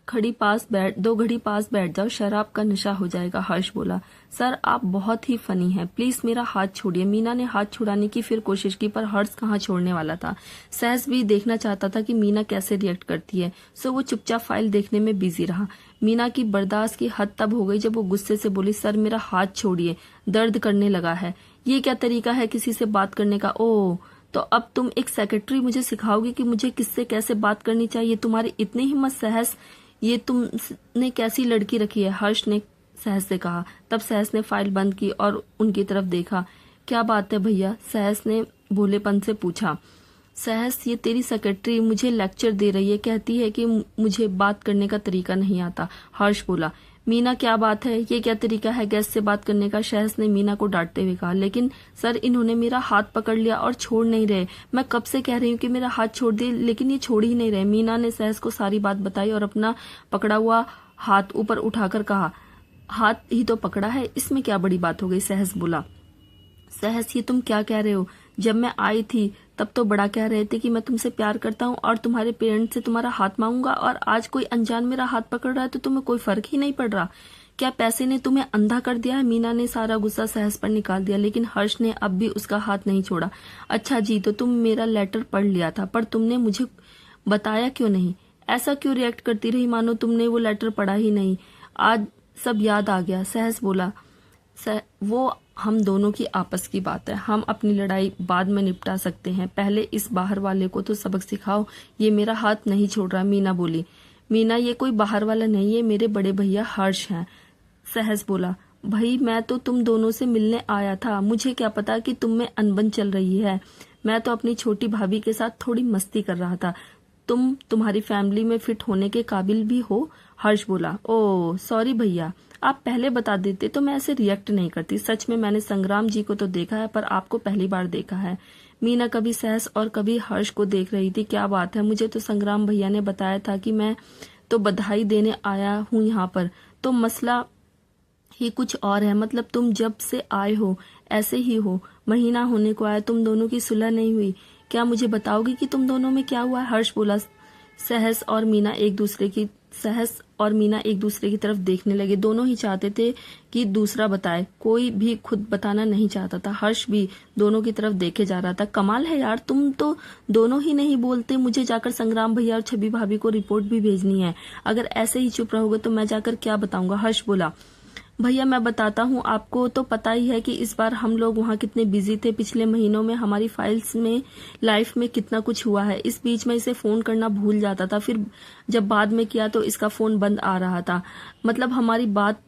घड़ी पास बैठ जाओ, शराब का नशा हो जाएगा। हर्ष बोला। सर आप बहुत ही फनी हैं, प्लीज मेरा हाथ छोड़िए। मीना ने हाथ छुड़ाने की फिर कोशिश की, पर हर्ष कहाँ छोड़ने वाला था। सहस भी देखना चाहता था कि मीना कैसे रिएक्ट करती है, सो वो चुपचाप फाइल देखने में बिजी रहा। मीना की बर्दाश्त की हद तब हो गई जब वो गुस्से से बोली, सर मेरा हाथ छोड़िए, दर्द करने लगा है। ये क्या तरीका है किसी से बात करने का? ओह, तो अब तुम एक सेक्रेटरी मुझे सिखाओगी कि मुझे किससे कैसे बात करनी चाहिए? तुम्हारी इतनी हिम्मत सहस, ये तुमने कैसी लड़की रखी है? हर्ष ने सहस से कहा। तब सहस ने फाइल बंद की और उनकी तरफ देखा। क्या बात है भैया? सहस ने भोलेपन से पूछा। सहस, ये तेरी सेक्रेटरी मुझे लेक्चर दे रही है, कहती है कि मुझे बात करने का तरीका नहीं आता। हर्ष बोला। मीना क्या बात है, ये क्या तरीका है गेस्ट से बात करने का? सहस ने मीना को डांटते हुए कहा। लेकिन सर इन्होंने मेरा हाथ पकड़ लिया और छोड़ नहीं रहे। मैं कब से कह रही हूँ कि मेरा हाथ छोड़ दे, लेकिन ये छोड़ ही नहीं रहे। मीना ने सहस को सारी बात बताई और अपना पकड़ा हुआ हाथ ऊपर उठाकर कहा, हाथ ही तो पकड़ा है, इसमें क्या बड़ी बात हो गई? सहस बोला। सहस, ये तुम क्या कह रहे हो? जब मैं आई थी तब तो बड़ा कह रहे थे कि मैं तुमसे प्यार करता हूँ और तुम्हारे पेरेंट्स से तुम्हारा हाथ मांगूंगा, और आज कोई अनजान मेरा हाथ पकड़ रहा है तो तुम्हें कोई फर्क ही नहीं पड़ रहा। क्या पैसे ने तुम्हें अंधा कर दिया है? मीना ने सारा गुस्सा सहस पर निकाल दिया, लेकिन हर्ष ने अब भी उसका हाथ नहीं छोड़ा। अच्छा जी, तो तुम मेरा लेटर पढ़ लिया था, पर तुमने मुझे बताया क्यों नहीं? ऐसा क्यों रिएक्ट करती रही मानो तुमने वो लेटर पढ़ा ही नहीं? आज सब याद आ गया। सहस बोला, वो हम दोनों की आपस की बात है, हम अपनी लड़ाई बाद में निपटा सकते हैं, पहले इस बाहर वाले को तो सबक सिखाओ। ये मेरा हाथ नहीं छोड़ रहा, मीना बोली। मीना, ये कोई बाहर वाला नहीं है, मेरे बड़े भैया हर्ष हैं। सहस बोला, भाई मैं तो तुम दोनों से मिलने आया था, मुझे क्या पता कि तुम में अनबन चल रही है। मैं तो अपनी छोटी भाभी के साथ थोड़ी मस्ती कर रहा था। तुम्हारी फैमिली में फिट होने के काबिल भी हो। हर्ष बोला, ओ सॉरी भैया, आप पहले बता देते तो मैं ऐसे रिएक्ट नहीं करती। सच में मैंने संग्राम जी को तो देखा है, पर आपको पहली बार देखा है। मीना कभी सहस और कभी हर्ष को देख रही थी। क्या बात है, मुझे तो संग्राम भैया ने बताया था कि मैं तो बधाई देने आया हूँ यहाँ पर, तो मसला ही कुछ और है। मतलब तुम जब से आए हो ऐसे ही हो, महीना होने को आया, तुम दोनों की सुलह नहीं हुई। क्या मुझे बताओगे कि तुम दोनों में क्या हुआ है? हर्ष बोला। सहस और मीना एक दूसरे की तरफ देखने लगे। दोनों ही चाहते थे कि दूसरा बताए, कोई भी खुद बताना नहीं चाहता था। हर्ष भी दोनों की तरफ देखे जा रहा था। कमाल है यार, तुम तो दोनों ही नहीं बोलते। मुझे जाकर संग्राम भैया और छवि भाभी को रिपोर्ट भी भेजनी है। अगर ऐसे ही चुप रहोगे तो मैं जाकर क्या बताऊंगा? हर्ष बोला, भैया मैं बताता हूँ, आपको तो पता ही है कि इस बार हम लोग वहाँ कितने बिजी थे। पिछले महीनों में हमारी फाइल्स में लाइफ में कितना कुछ हुआ है। इस बीच में इसे फोन करना भूल जाता था, फिर जब बाद में किया तो इसका फोन बंद आ रहा था। मतलब हमारी बात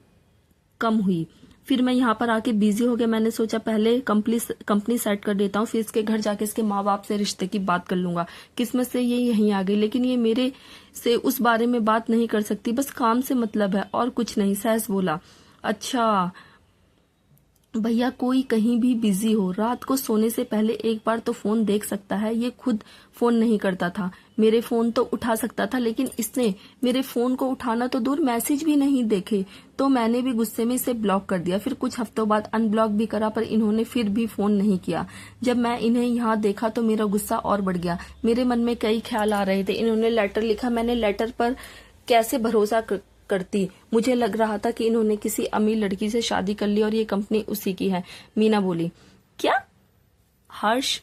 कम हुई। फिर मैं यहाँ पर आके बिजी हो गया। मैंने सोचा पहले कंपनी सेट कर देता हूँ, फिर इसके घर जाके इसके माँ बाप से रिश्ते की बात कर लूंगा। किस्मत से ये यहीं आ गई, लेकिन ये मेरे से उस बारे में बात नहीं कर सकती, बस काम से मतलब है और कुछ नहीं। सहस बोला, अच्छा भैया, कोई कहीं भी बिजी हो, रात को सोने से पहले एक बार तो फोन देख सकता है। ये खुद फोन नहीं करता था, मेरे फोन तो उठा सकता था, लेकिन इसने मेरे फोन को उठाना तो दूर मैसेज भी नहीं देखे, तो मैंने भी गुस्से में इसे ब्लॉक कर दिया। फिर कुछ हफ्तों बाद अनब्लॉक भी करा, पर इन्होंने फिर भी फोन नहीं किया। जब मैं इन्हें यहाँ देखा तो मेरा गुस्सा और बढ़ गया। मेरे मन में कई ख्याल आ रहे थे। इन्होंने लेटर लिखा, मैंने लेटर पर कैसे भरोसा करती। मुझे लग रहा था कि इन्होंने किसी अमीर लड़की से शादी कर ली और ये कंपनी उसी की है। मीना बोली, क्या? हर्ष,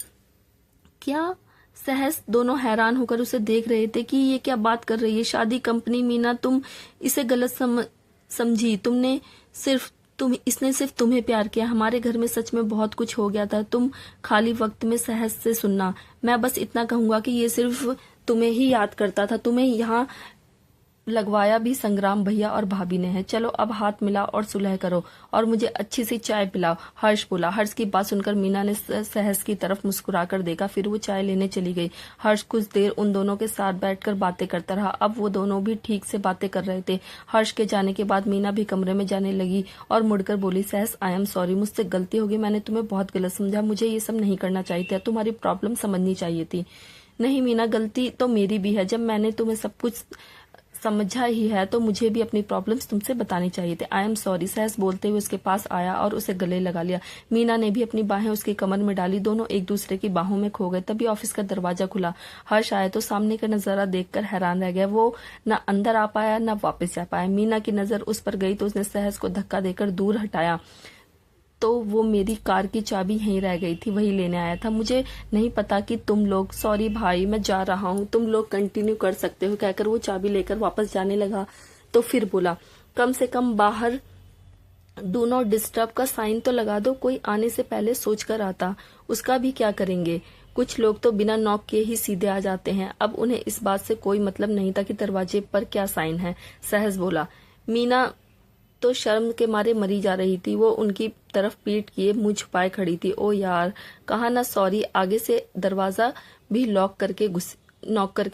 क्या? सहस दोनों हैरान होकर उसे देख रहे थे कि ये क्या बात कर रही है। शादी, कंपनी? मीना, तुम इसे गलत समझी। इसने सिर्फ तुम्हें प्यार किया। हमारे घर में सच में बहुत कुछ हो गया था। तुम खाली वक्त में सहस से सुनना। मैं बस इतना कहूंगा कि ये सिर्फ तुम्हें ही याद करता था। तुम्हें यहाँ लगवाया भी संग्राम भैया और भाभी ने है। चलो अब हाथ मिलाओ और सुलह करो और मुझे अच्छी सी चाय पिलाओ। हर्ष बोला। हर्ष की बात सुनकर मीना ने सहस की तरफ मुस्कुराकर देखा, फिर वो चाय लेने चली गई। हर्ष कुछ देर उन दोनों के साथ बैठकर बातें करता रहा। अब वो दोनों भी ठीक से बातें कर रहे थे। हर्ष के जाने के बाद मीना भी कमरे में जाने लगी और मुड़कर बोली, सहस, आई एम सॉरी, मुझसे गलती होगी। मैंने तुम्हें बहुत गलत समझा। मुझे ये सब नहीं करना चाहिए था। तुम्हारी प्रॉब्लम समझनी चाहिए थी। नहीं मीना, गलती तो मेरी भी है। जब मैंने तुम्हें सब कुछ समझा ही है तो मुझे भी अपनी प्रॉब्लम्स तुमसे बतानी चाहिए थे। I am sorry. सहस बोलते हुए उसके पास आया और उसे गले लगा लिया। मीना ने भी अपनी बाहें उसकी कमर में डाली। दोनों एक दूसरे की बाहों में खो गए। तभी ऑफिस का दरवाजा खुला। हर्ष आया तो सामने का नजारा देखकर हैरान रह गया। वो न अंदर आ पाया न वापस जा पाया। मीना की नजर उस पर गई तो उसने सहस को धक्का देकर दूर हटाया। तो वो मेरी कार की चाबी यहीं रह गई थी, वही लेने आया था। मुझे नहीं पता कि तुम लोग, सॉरी भाई मैं जा रहा हूँ, तुम लोग कंटिन्यू कर सकते हो, कहकर वो चाबी लेकर वापस जाने लगा। तो फिर बोला, कम से कम बाहर डू नॉट डिस्टर्ब का साइन तो लगा दो। कोई आने से पहले सोच कर आता। उसका भी क्या करेंगे? कुछ लोग तो बिना नॉक किए ही सीधे आ जाते हैं। अब उन्हें इस बात से कोई मतलब नहीं था कि दरवाजे पर क्या साइन है। सहस बोला। मीना तो शर्म के मारे मरी जा रही थी। वो उनकी तरफ पीठ किए मुंह छुपाए खड़ी थी। ओ यार, कहा ना सॉरी, आगे से दरवाजा भी नॉक करके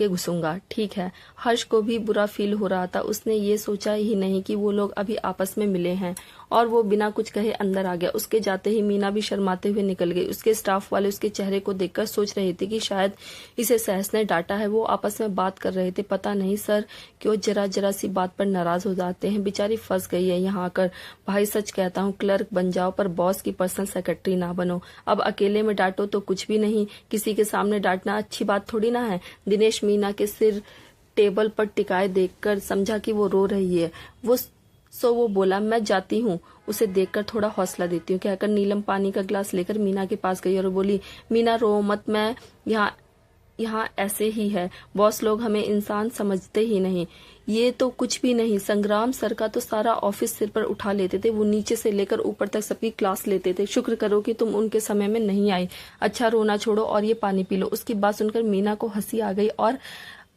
घुसूंगा। ठीक है। हर्ष को भी बुरा फील हो रहा था। उसने ये सोचा ही नहीं कि वो लोग अभी आपस में मिले हैं और वो बिना कुछ कहे अंदर आ गया। उसके जाते ही मीना भी शर्माते हुए निकल गई। उसके स्टाफ वाले उसके चेहरे को देखकर सोच रहे थे कि शायद इसे सहस ने डांटा है। वो आपस में बात कर रहे थे। पता नहीं सर क्यों जरा सी बात पर नाराज हो जाते हैं। बेचारी फंस गई है यहाँ आकर। भाई सच कहता हूँ, क्लर्क बन जाओ पर बॉस की पर्सनल सेक्रेटरी ना बनो। अब अकेले में डांटो तो कुछ भी नहीं, किसी के सामने डांटना अच्छी बात थोड़ी ना है। दिनेश मीना के सिर टेबल पर टिकाए देखकर समझा कि वो रो रही है। वो बोला, मैं जाती हूँ, उसे देखकर थोड़ा हौसला देती हूँ, कहकर नीलम पानी का गिलास लेकर मीना के पास गई और बोली, मीना रो मत, मैं यहाँ ऐसे ही है, बॉस लोग हमें इंसान समझते ही नहीं। ये तो कुछ भी नहीं, संग्राम सर का तो सारा ऑफिस सिर पर उठा लेते थे। वो नीचे से लेकर ऊपर तक सबकी क्लास लेते थे। शुक्र करो कि तुम उनके समय में नहीं आई। अच्छा, रोना छोड़ो और ये पानी पी लो। उसकी बात सुनकर मीना को हंसी आ गई और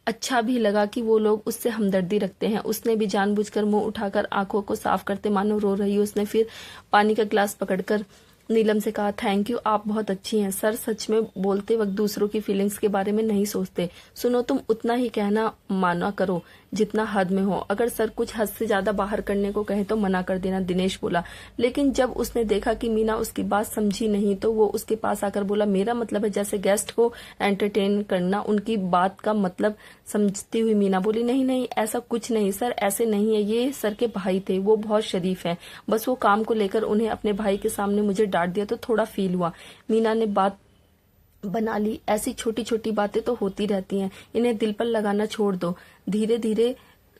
अच्छा भी लगा कि वो लोग उससे हमदर्दी रखते हैं। उसने भी जानबूझकर मुंह उठाकर आंखों को साफ करते मानो रो रही हो, उसने फिर पानी का ग्लास पकड़कर नीलम से कहा, थैंक यू, आप बहुत अच्छी हैं। सर सच में बोलते वक्त दूसरों की फीलिंग्स के बारे में नहीं सोचते। सुनो, तुम उतना ही कहना माना करो जितना हद में हो। अगर सर कुछ हद से ज्यादा बाहर करने को कहे तो मना कर देना, दिनेश बोला। लेकिन जब उसने देखा कि मीना उसकी बात समझी नहीं तो वो उसके पास आकर बोला, मेरा मतलब है जैसे गेस्ट को एंटरटेन करना। उनकी बात का मतलब समझती हुई मीना बोली, नहीं नहीं, ऐसा कुछ नहीं सर, ऐसे नहीं है। ये सर के भाई थे, वो बहुत शरीफ हैं। बस वो काम को लेकर उन्हें अपने भाई के सामने मुझे डांट दिया तो थोड़ा फील हुआ। मीना ने बात बना ली, ऐसी छोटी छोटी बातें तो होती रहती हैं, इन्हें दिल पर लगाना छोड़ दो, धीरे धीरे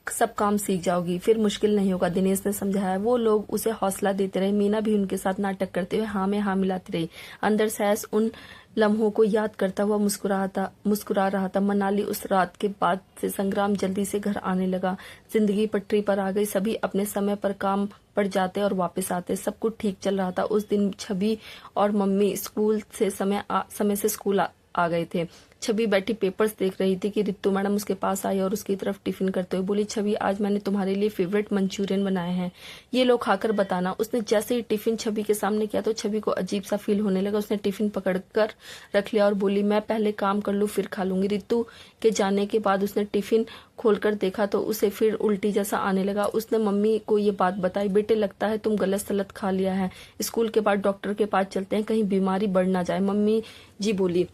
सब काम सीख जाओगी, फिर मुश्किल नहीं होगा, दिनेश ने समझाया। वो लोग उसे हौसला देते रहे। मीना भी उनके साथ नाटक करते हुए हाँ में हाँ मिलाती रही। अंदर सहस उन लम्हों को याद करता हुआ मुस्कुरा रहा था। मनाली उस रात के बाद से संग्राम जल्दी से घर आने लगा। जिंदगी पटरी पर आ गई। सभी अपने समय पर काम पर जाते और वापस आते। सब कुछ ठीक चल रहा था। उस दिन छवि और मम्मी स्कूल से समय से स्कूल आ गए थे। छवि बैठी पेपर्स देख रही थी कि रित्तू मैडम उसके पास आई और उसकी तरफ टिफिन करते हुए बोली, छवि आज मैंने तुम्हारे लिए फेवरेट मंचूरियन बनाए हैं, ये लो खाकर बताना। उसने जैसे ही टिफिन छवि के सामने किया तो छवि को अजीब सा फील होने लगा। उसने टिफिन पकड़कर रख लिया और बोली, मैं पहले काम कर लूं फिर खा लूंगी। रित्तू के जाने के बाद उसने टिफिन खोलकर देखा तो उसे फिर उल्टी जैसा आने लगा। उसने मम्मी को ये बात बताई, बेटे लगता है तुम गलत सलत खा लिया है, स्कूल के बाद डॉक्टर के पास चलते हैं, कहीं बीमारी बढ़ ना जाए। मम्मी जी बोली।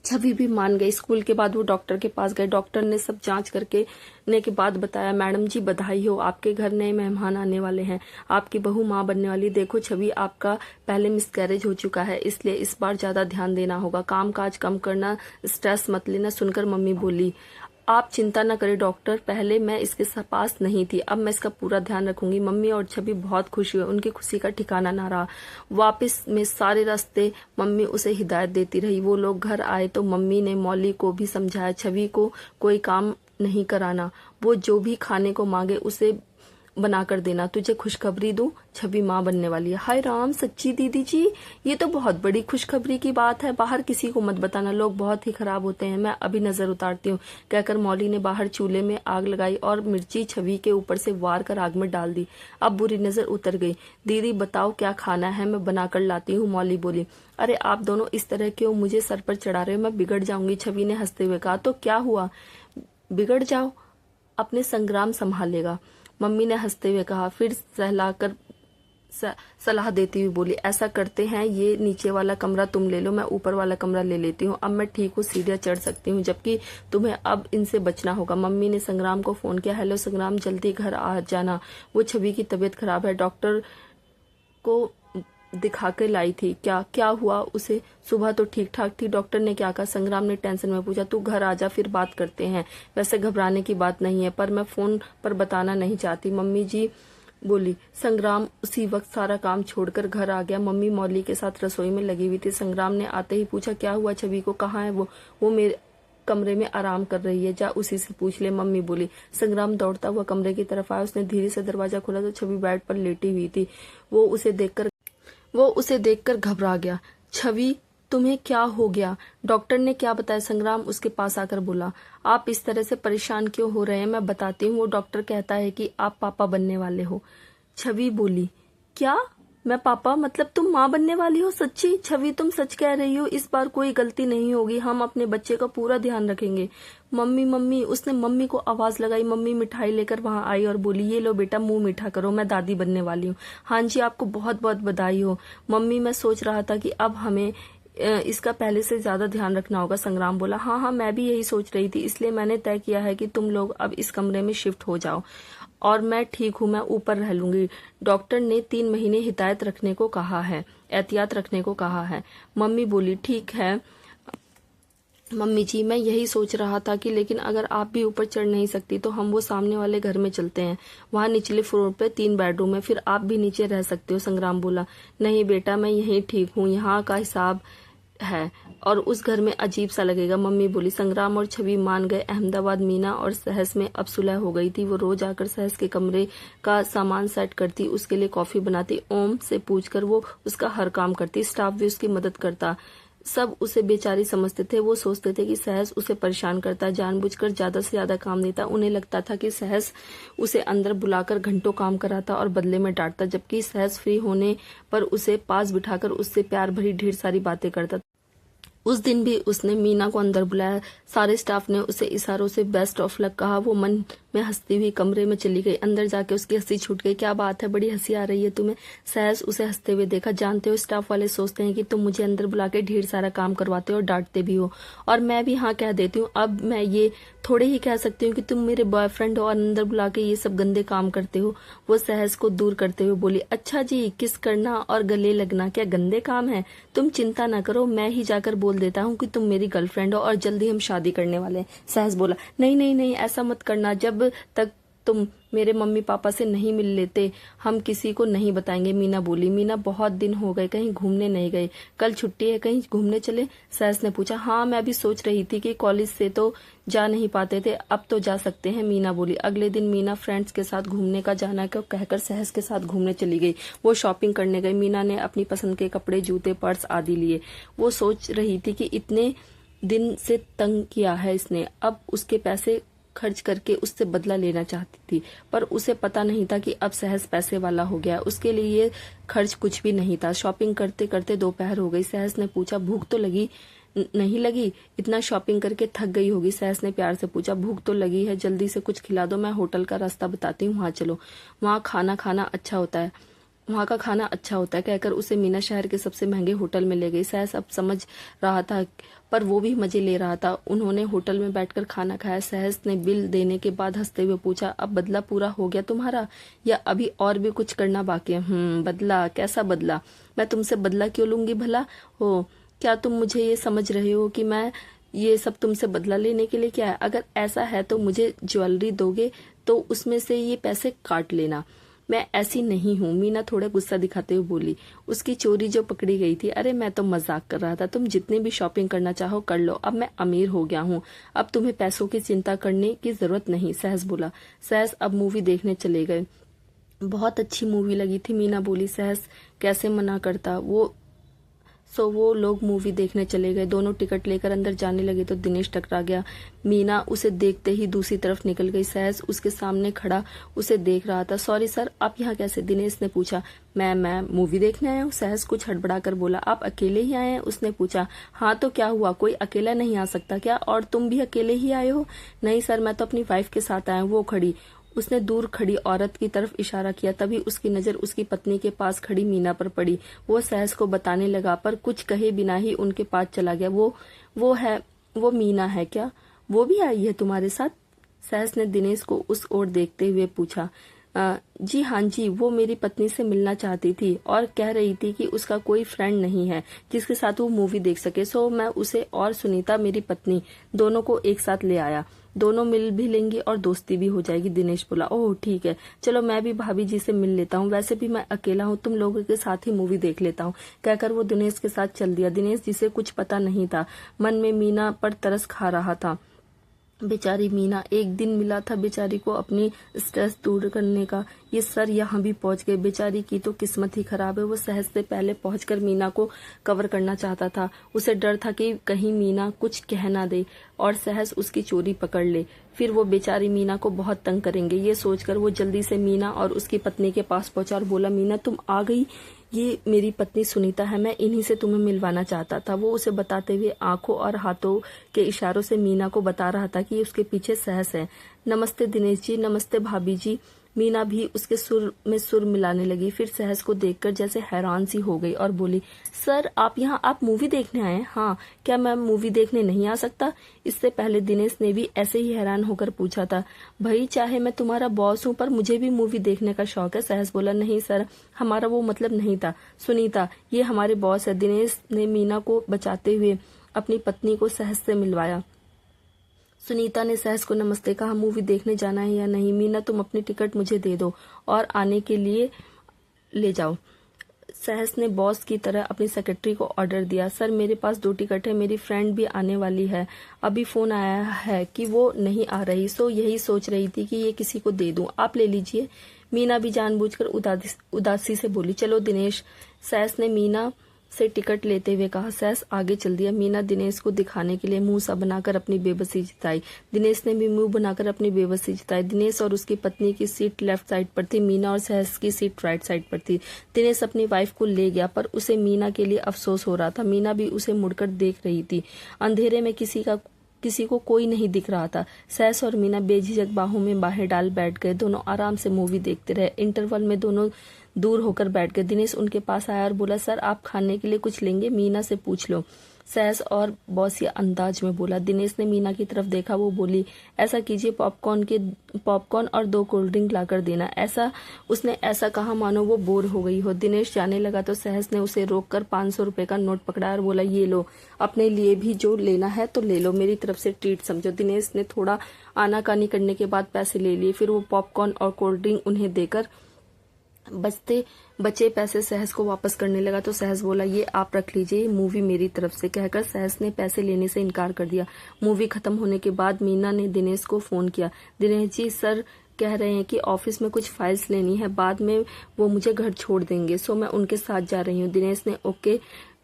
छवि भी मान गई। स्कूल के बाद वो डॉक्टर के पास गए। डॉक्टर ने सब जांच करके ने के बाद बताया, मैडम जी बधाई हो, आपके घर नए मेहमान आने वाले हैं, आपकी बहू माँ बनने वाली। देखो छवि, आपका पहले मिसकैरेज हो चुका है, इसलिए इस बार ज्यादा ध्यान देना होगा, काम काज कम करना, स्ट्रेस मत लेना। सुनकर मम्मी बोली, आप चिंता न करें डॉक्टर, पहले मैं इसके पास नहीं थी, अब मैं इसका पूरा ध्यान रखूंगी। मम्मी और छवि बहुत खुश हुए। उनकी खुशी का ठिकाना ना रहा। वापस में सारे रास्ते मम्मी उसे हिदायत देती रही। वो लोग घर आए तो मम्मी ने मौली को भी समझाया, छवि को कोई काम नहीं कराना, वो जो भी खाने को मांगे उसे बना कर देना। तुझे खुशखबरी दूं, छवि माँ बनने वाली है। हाय राम, सच्ची दीदी जी, ये तो बहुत बड़ी खुशखबरी की बात है, बाहर किसी को मत बताना, लोग बहुत ही खराब होते हैं, मैं अभी नजर उतारती हूँ, कहकर मौली ने बाहर चूल्हे में आग लगाई और मिर्ची छवि के ऊपर से वार कर आग में डाल दी। अब बुरी नजर उतर गई। दीदी बताओ क्या खाना है, मैं बनाकर लाती हूँ, मौली बोली। अरे आप दोनों इस तरह क्यों मुझे सर पर चढ़ा रहे हो, मैं बिगड़ जाऊंगी, छवि ने हंसते हुए कहा। तो क्या हुआ, बिगड़ जाओ, अपने संग्राम संभालेगा, मम्मी ने हंसते हुए कहा। फिर सहलाकर सलाह देती हुई बोली, ऐसा करते हैं, ये नीचे वाला कमरा तुम ले लो, मैं ऊपर वाला कमरा ले लेती हूँ, अब मैं ठीक हूँ, सीढ़ियाँ चढ़ सकती हूँ, जबकि तुम्हें अब इनसे बचना होगा। मम्मी ने संग्राम को फोन किया, हेलो संग्राम, जल्दी घर आ जाना, वो छवि की तबीयत खराब है, डॉक्टर को दिखा के लाई थी। क्या हुआ उसे, सुबह तो ठीक ठाक थी, डॉक्टर ने क्या कहा, संग्राम ने टेंशन में पूछा। तू घर आजा फिर बात करते हैं, वैसे घबराने की बात नहीं है, पर मैं फोन पर बताना नहीं चाहती, मम्मी जी बोली। संग्राम उसी वक्त सारा काम छोड़कर घर आ गया। मम्मी मौली के साथ रसोई में लगी हुई थी। संग्राम ने आते ही पूछा, क्या हुआ छवि को, कहाँ है वो मेरे कमरे में आराम कर रही है, जा उसी से पूछ ले, मम्मी बोली। संग्राम दौड़ता हुआ कमरे की तरफ आया। उसने धीरे से दरवाजा खोला तो छवि बेड पर लेटी हुई थी। वो उसे देखकर घबरा गया। छवि, तुम्हें क्या हो गया, डॉक्टर ने क्या बताया, संग्राम उसके पास आकर बोला। आप इस तरह से परेशान क्यों हो रहे हैं, मैं बताती हूँ, वो डॉक्टर कहता है कि आप पापा बनने वाले हो। छवि बोली, क्या, मैं पापा, मतलब तुम माँ बनने वाली हो, सच्ची? छवि, तुम सच कह रही हो, इस बार कोई गलती नहीं होगी, हम अपने बच्चे का पूरा ध्यान रखेंगे। मम्मी, उसने मम्मी को आवाज लगाई। मम्मी मिठाई लेकर वहां आई और बोली, ये लो बेटा, मुंह मीठा करो, मैं दादी बनने वाली हूँ। हाँ जी, आपको बहुत बहुत बधाई हो मम्मी, मैं सोच रहा था कि अब हमें इसका पहले से ज्यादा ध्यान रखना होगा। संग्राम बोला, हाँ, मैं भी यही सोच रही थी, इसलिए मैंने तय किया है कि तुम लोग अब इस कमरे में शिफ्ट हो जाओ और मैं ठीक हूँ, मैं ऊपर रह लूंगी। डॉक्टर ने 3 महीने एहतियात रखने को कहा है। मम्मी बोली, ठीक है मम्मी जी, मैं यही सोच रहा था कि लेकिन अगर आप भी ऊपर चढ़ नहीं सकती तो हम वो सामने वाले घर में चलते हैं, वहाँ निचले फ्लोर पे 3 बेडरूम है, फिर आप भी नीचे रह सकते हो। संग्राम बोला, नहीं बेटा, मैं यहीं ठीक हूँ, यहाँ का हिसाब है और उस घर में अजीब सा लगेगा। मम्मी बोली। संग्राम और छवि मान गए। अहमदाबाद मीना और सहस में अब सुलह हो गई थी। वो रोज आकर सहस के कमरे का सामान सेट करती, उसके लिए कॉफी बनाती, ओम से पूछकर वो उसका हर काम करती, स्टाफ भी उसकी मदद करता। सब उसे बेचारी समझते थे। वो सोचते थे कि सहस उसे परेशान करता, जानबूझकर ज्यादा से ज्यादा काम देता। उन्हें लगता था कि सहस उसे अंदर बुलाकर घंटों काम कराता और बदले में डांटता, जबकि सहस फ्री होने पर उसे पास बिठाकर उससे प्यार भरी ढेर सारी बातें करता। उस दिन भी उसने मीना को अंदर बुलाया। सारे स्टाफ ने उसे इशारों से बेस्ट ऑफ लक कहा। वो मन में हंसती हुई कमरे में चली गई। अंदर जाके उसकी हंसी छूट गई। क्या बात है, बड़ी हंसी आ रही है तुम्हें? सहस उसे हंसते हुए देखा। जानते हो, स्टाफ वाले सोचते हैं कि तुम मुझे अंदर बुला के ढेर सारा काम करवाते हो और डांटते भी हो, और मैं भी हाँ कह देती हूँ। अब मैं ये थोड़े ही कह सकती हूँ कि तुम मेरे बॉयफ्रेंड हो और अंदर बुला के ये सब गंदे काम करते हो। वो सहस को दूर करते हुए बोली। अच्छा जी, किस करना और गले लगना क्या गंदे काम है? तुम चिंता ना करो, मैं ही जाकर बोल देता हूँ कि तुम मेरी गर्लफ्रेंड हो और जल्दी हम शादी करने वाले हैं। सहस बोला। नहीं नहीं नहीं, ऐसा मत करना। जब तक तुम मेरे मम्मी पापा से नहीं मिल लेते हम किसी को नहीं बताएंगे, मीना बोली। मीना, बहुत दिन हो गए, कहीं घूमने नहीं गए? कल छुट्टी है, कहीं घूमने चले? सहस ने पूछा। हाँ, मैं भी सोच रही थी कि कॉलेज से तो जा नहीं पाते थे, अब तो जा सकते हैं, मीना बोली। अगले दिन मीना फ्रेंड्स के साथ घूमने का जाना क्यों कहकर सहस के साथ घूमने चली गई। वो शॉपिंग करने गई। मीना ने अपनी पसंद के कपड़े, जूते, पर्स आदि लिए। वो सोच रही थी कि इतने दिन से तंग किया है इसने, अब उसके पैसे खर्च करके उससे बदला लेना चाहती थी, पर उसे पता नहीं था कि अब सहस पैसे वाला हो गया। उसके लिए ये खर्च कुछ भी नहीं था। शॉपिंग करते करते दोपहर हो गई। सहस ने पूछा, भूख तो लगी नहीं लगी? इतना शॉपिंग करके थक गई होगी। सहस ने प्यार से पूछा। भूख तो लगी है, जल्दी से कुछ खिला दो, मैं होटल का रास्ता बताती हूँ, वहां चलो, वहां खाना अच्छा होता है, वहां का खाना अच्छा होता है, कहकर उसे मीना शहर के सबसे महंगे होटल में ले गई। सहस अब समझ रहा था, पर वो भी मजे ले रहा था। उन्होंने होटल में बैठकर खाना खाया। सहस ने बिल देने के बाद हंसते हुए पूछा, अब बदला पूरा हो गया तुम्हारा या अभी और भी कुछ करना बाकी है? बदला? कैसा बदला? मैं तुमसे बदला क्यों लूंगी भला? हो क्या तुम मुझे ये समझ रहे हो कि मैं ये सब तुमसे बदला लेने के लिए क्या है? अगर ऐसा है तो मुझे ज्वेलरी दोगे तो उसमें से ये पैसे काट लेना। मैं ऐसी नहीं हूँ, मीना थोड़ा गुस्सा दिखाते हुए बोली। उसकी चोरी जो पकड़ी गई थी। अरे मैं तो मजाक कर रहा था, तुम जितनी भी शॉपिंग करना चाहो कर लो, अब मैं अमीर हो गया हूँ, अब तुम्हें पैसों की चिंता करने की जरूरत नहीं, सहस बोला। सहस अब मूवी देखने चले गए। बहुत अच्छी मूवी लगी थी, मीना बोली। सहस कैसे मना करता वो लोग मूवी देखने चले गए। दोनों टिकट लेकर अंदर जाने लगे तो दिनेश टकरा गया। मीना उसे देखते ही दूसरी तरफ निकल गई। सहस उसके सामने खड़ा उसे देख रहा था। सॉरी सर, आप यहाँ कैसे? दिनेश ने पूछा। मैं मूवी देखने आया हूँ, सहस कुछ हड़बड़ाकर बोला। आप अकेले ही आए हैं? उसने पूछा। हाँ तो क्या हुआ, कोई अकेला नहीं आ सकता क्या? और तुम भी अकेले ही आए हो? नहीं सर, मैं तो अपनी वाइफ के साथ आया हूँ, वो खड़ी। उसने दूर खड़ी औरत की तरफ इशारा किया। तभी उसकी नजर उसकी पत्नी के पास खड़ी मीना पर पड़ी। वो सहस को बताने लगा, पर कुछ कहे बिना ही उनके पास चला गया। वो मीना है क्या? वो भी आई है तुम्हारे साथ? सहस ने दिनेश को उस ओर देखते हुए पूछा। जी हाँ जी, वो मेरी पत्नी से मिलना चाहती थी और कह रही थी कि उसका कोई फ्रेंड नहीं है जिसके साथ वो मूवी देख सके, सो मैं उसे और सुनीता मेरी पत्नी दोनों को एक साथ ले आया। दोनों मिल भी लेंगी और दोस्ती भी हो जाएगी। दिनेश बोला। ओह ठीक है, चलो मैं भी भाभी जी से मिल लेता हूँ, वैसे भी मैं अकेला हूँ, तुम लोगों के साथ ही मूवी देख लेता हूँ, कहकर वो दिनेश के साथ चल दिया। दिनेश, जिसे कुछ पता नहीं था, मन में मीना पर तरस खा रहा था। बेचारी मीना, एक दिन मिला था बेचारी को अपनी स्ट्रेस दूर करने का, ये सर यहाँ भी पहुंच गए। बेचारी की तो किस्मत ही खराब है। वो सहस से पहले पहुंचकर मीना को कवर करना चाहता था। उसे डर था कि कहीं मीना कुछ कह ना दे और सहस उसकी चोरी पकड़ ले, फिर वो बेचारी मीना को बहुत तंग करेंगे। ये सोचकर वो जल्दी से मीना और उसकी पत्नी के पास पहुंचा और बोला, मीना तुम आ गई, ये मेरी पत्नी सुनीता है, मैं इन्हीं से तुम्हें मिलवाना चाहता था। वो उसे बताते हुए आंखों और हाथों के इशारों से मीना को बता रहा था कि उसके पीछे सहस है। नमस्ते दिनेश जी, नमस्ते भाभी जी। मीना भी उसके सुर में सुर मिलाने लगी। फिर सहस को देखकर जैसे हैरान सी हो गई और बोली, सर आप मूवी देखने आए हैं? हाँ, क्या मैं मूवी देखने नहीं आ सकता? इससे पहले दिनेश ने भी ऐसे ही हैरान होकर पूछा था। भाई, चाहे मैं तुम्हारा बॉस हूँ पर मुझे भी मूवी देखने का शौक है। सहस बोला। नहीं सर, हमारा वो मतलब नहीं था। सुनीता, ये हमारे बॉस है। दिनेश ने मीना को बचाते हुए अपनी पत्नी को सहस से मिलवाया। सुनीता ने सहस को नमस्ते कहा। मूवी देखने जाना है या नहीं? मीना, तुम अपनी टिकट मुझे दे दो और आने के लिए ले जाओ। सहस ने बॉस की तरह अपनी सेक्रेटरी को ऑर्डर दिया। सर मेरे पास 2 टिकट है, मेरी फ्रेंड भी आने वाली है, अभी फोन आया है कि वो नहीं आ रही, सो यही सोच रही थी कि ये किसी को दे दूं, आप ले लीजिए। मीना भी जानबूझकर उदासी से बोली, चलो दिनेश। सहस ने मीना से टिकट लेते हुए कहा। सहस आगे चल दिया। मीना दिनेश को दिखाने के लिए मुंह सा बनाकर अपनी बेबसी जताई। दिनेश ने भी मुंह बनाकर अपनी बेबसी जताई। दिनेश और उसकी पत्नी की सीट लेफ्ट साइड पर थी, मीना और सहस की सीट राइट साइड पर थी। दिनेश अपनी वाइफ को ले गया, पर उसे मीना के लिए अफसोस हो रहा था। मीना भी उसे मुड़कर देख रही थी। अंधेरे में किसी को कोई नहीं दिख रहा था। सहस और मीना बेझिझक बाहों में बाहें डाल बैठ गए। दोनों आराम से मूवी देखते रहे। इंटरवल में दोनों दूर होकर बैठ गए। दिनेश उनके पास आया और बोला, सर आप खाने के लिए कुछ लेंगे? मीना से पूछ लो, सहस और बॉसिया अंदाज में बोला। दिनेश ने मीना की तरफ देखा। वो बोली, ऐसा कीजिए, पॉपकॉर्न और 2 कोल्ड ड्रिंक लाकर देना। उसने ऐसा कहा मानो वो बोर हो गई हो। दिनेश जाने लगा तो सहस ने उसे रोककर 500 रुपए का नोट पकड़ा और बोला, ये लो, अपने लिए भी जो लेना है तो ले लो, मेरी तरफ से ट्रीट समझो। दिनेश ने थोड़ा आनाकानी करने के बाद पैसे ले लिए। फिर वो पॉपकॉर्न और कोल्ड ड्रिंक उन्हें देकर बचे पैसे सहस को वापस करने लगा तो सहस बोला, ये आप रख लीजिए, मूवी मेरी तरफ से। कहकर सहस ने पैसे लेने से इनकार कर दिया। मूवी खत्म होने के बाद मीना ने दिनेश को फोन किया। दिनेश जी, सर कह रहे हैं कि ऑफिस में कुछ फाइल्स लेनी है, बाद में वो मुझे घर छोड़ देंगे, सो मैं उनके साथ जा रही हूँ। दिनेश ने ओके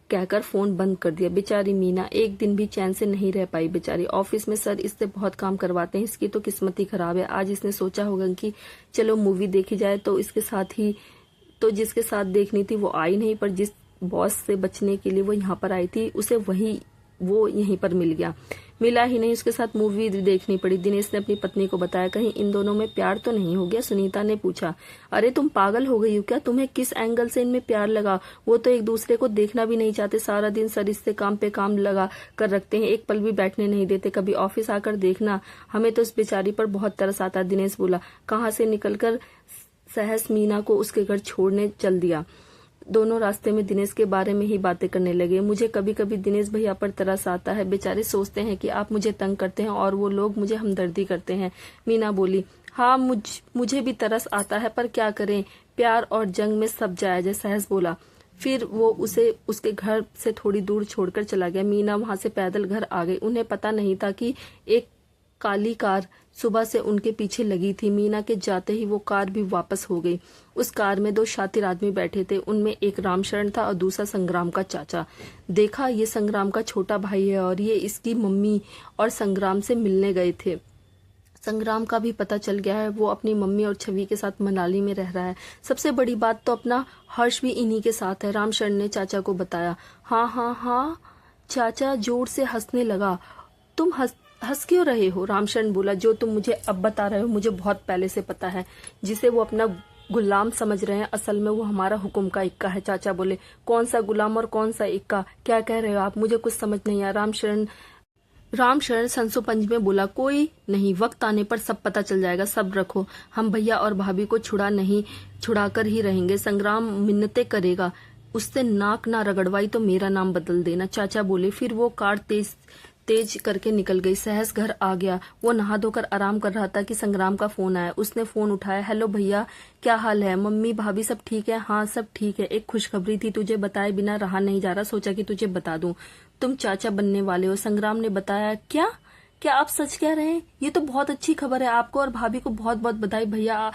कहकर फोन बंद कर दिया। बेचारी मीना एक दिन भी चैन से नहीं रह पाई। बेचारी ऑफिस में सर इससे बहुत काम करवाते हैं, इसकी तो किस्मत ही खराब है। आज इसने सोचा होगा कि चलो मूवी देखी जाए, तो जिसके साथ देखनी थी वो आई नहीं, पर जिस बॉस से बचने के लिए वो यहाँ पर आई थी उसे वो यहीं पर मिला ही नहीं, उसके साथ मूवी देखनी पड़ी। दिनेश ने अपनी पत्नी को बताया, कहीं इन दोनों में प्यार तो नहीं हो गया? सुनीता ने पूछा। अरे तुम पागल हो गई हो क्या? तुम्हें किस एंगल से इनमें प्यार लगा? वो तो एक दूसरे को देखना भी नहीं चाहते, सारा दिन सर इससे काम पे काम लगा कर रखते हैं, एक पल भी बैठने नहीं देते, कभी ऑफिस आकर देखना। हमें तो इस बेचारी पर बहुत तरस आता। दिनेश बोला। कहाँ से निकलकर सहस मीना को उसके घर छोड़ने चल दिया। दोनों रास्ते में दिनेश के बारे में ही बातें करने लगे। मुझे कभी कभी दिनेश भैया पर तरस आता है, बेचारे सोचते हैं कि आप मुझे तंग करते हैं और वो लोग मुझे हमदर्दी करते हैं। मीना बोली, हाँ मुझे भी तरस आता है, पर क्या करें, प्यार और जंग में सब जायज है। सहस बोला। फिर वो उसे उसके घर से थोड़ी दूर छोड़कर चला गया। मीना वहां से पैदल घर आ गई। उन्हें पता नहीं था कि एक काली कार सुबह से उनके पीछे लगी थी। मीना के जाते ही वो कार भी वापस हो गई। उस कार में 2 शातिर आदमी बैठे थे, उनमें एक रामशरण था और दूसरा संग्राम का चाचा। देखा, ये संग्राम का छोटा भाई है और ये इसकी मम्मी और संग्राम से मिलने गए थे। संग्राम का भी पता चल गया है, वो अपनी मम्मी और छवि के साथ मनाली में रह रहा है। सबसे बड़ी बात तो अपना हर्ष भी इन्हीं के साथ है, रामशरण ने चाचा को बताया। हाँ हाँ हाँ, चाचा जोर से हंसने लगा। तुम हंस क्यों रहे हो? रामशरण बोला, जो तुम मुझे अब बता रहे हो मुझे बहुत पहले से पता है। जिसे वो अपना गुलाम समझ रहे हैं, असल में वो हमारा हुक्म का इक्का है। चाचा बोले, कौन सा गुलाम और कौन सा इक्का? क्या कह रहे हो आप? मुझे कुछ समझ नहीं आया। रामशरण संसोपंज में बोला, कोई नहीं, वक्त आने पर सब पता चल जाएगा, सब्र रखो। हम भैया और भाभी को छुड़ा कर ही रहेंगे। संग्राम मिन्नतें करेगा, उससे नाक ना रगड़वाई तो मेरा नाम बदल देना। चाचा बोले। फिर वो कार तेज करके निकल गई। सहस घर आ गया। वो नहा धोकर आराम कर रहा था कि संग्राम का फोन आया। उसने फोन उठाया। हेलो भैया, क्या हाल है? मम्मी भाभी सब ठीक है? हाँ सब ठीक है। एक खुशखबरी थी, तुझे बताए बिना रहा नहीं जा रहा, सोचा कि तुझे बता दूं। तुम चाचा बनने वाले हो, संग्राम ने बताया। क्या आप सच कह रहे हैं? ये तो बहुत अच्छी खबर है। आपको और भाभी को बहुत बहुत बधाई। भैया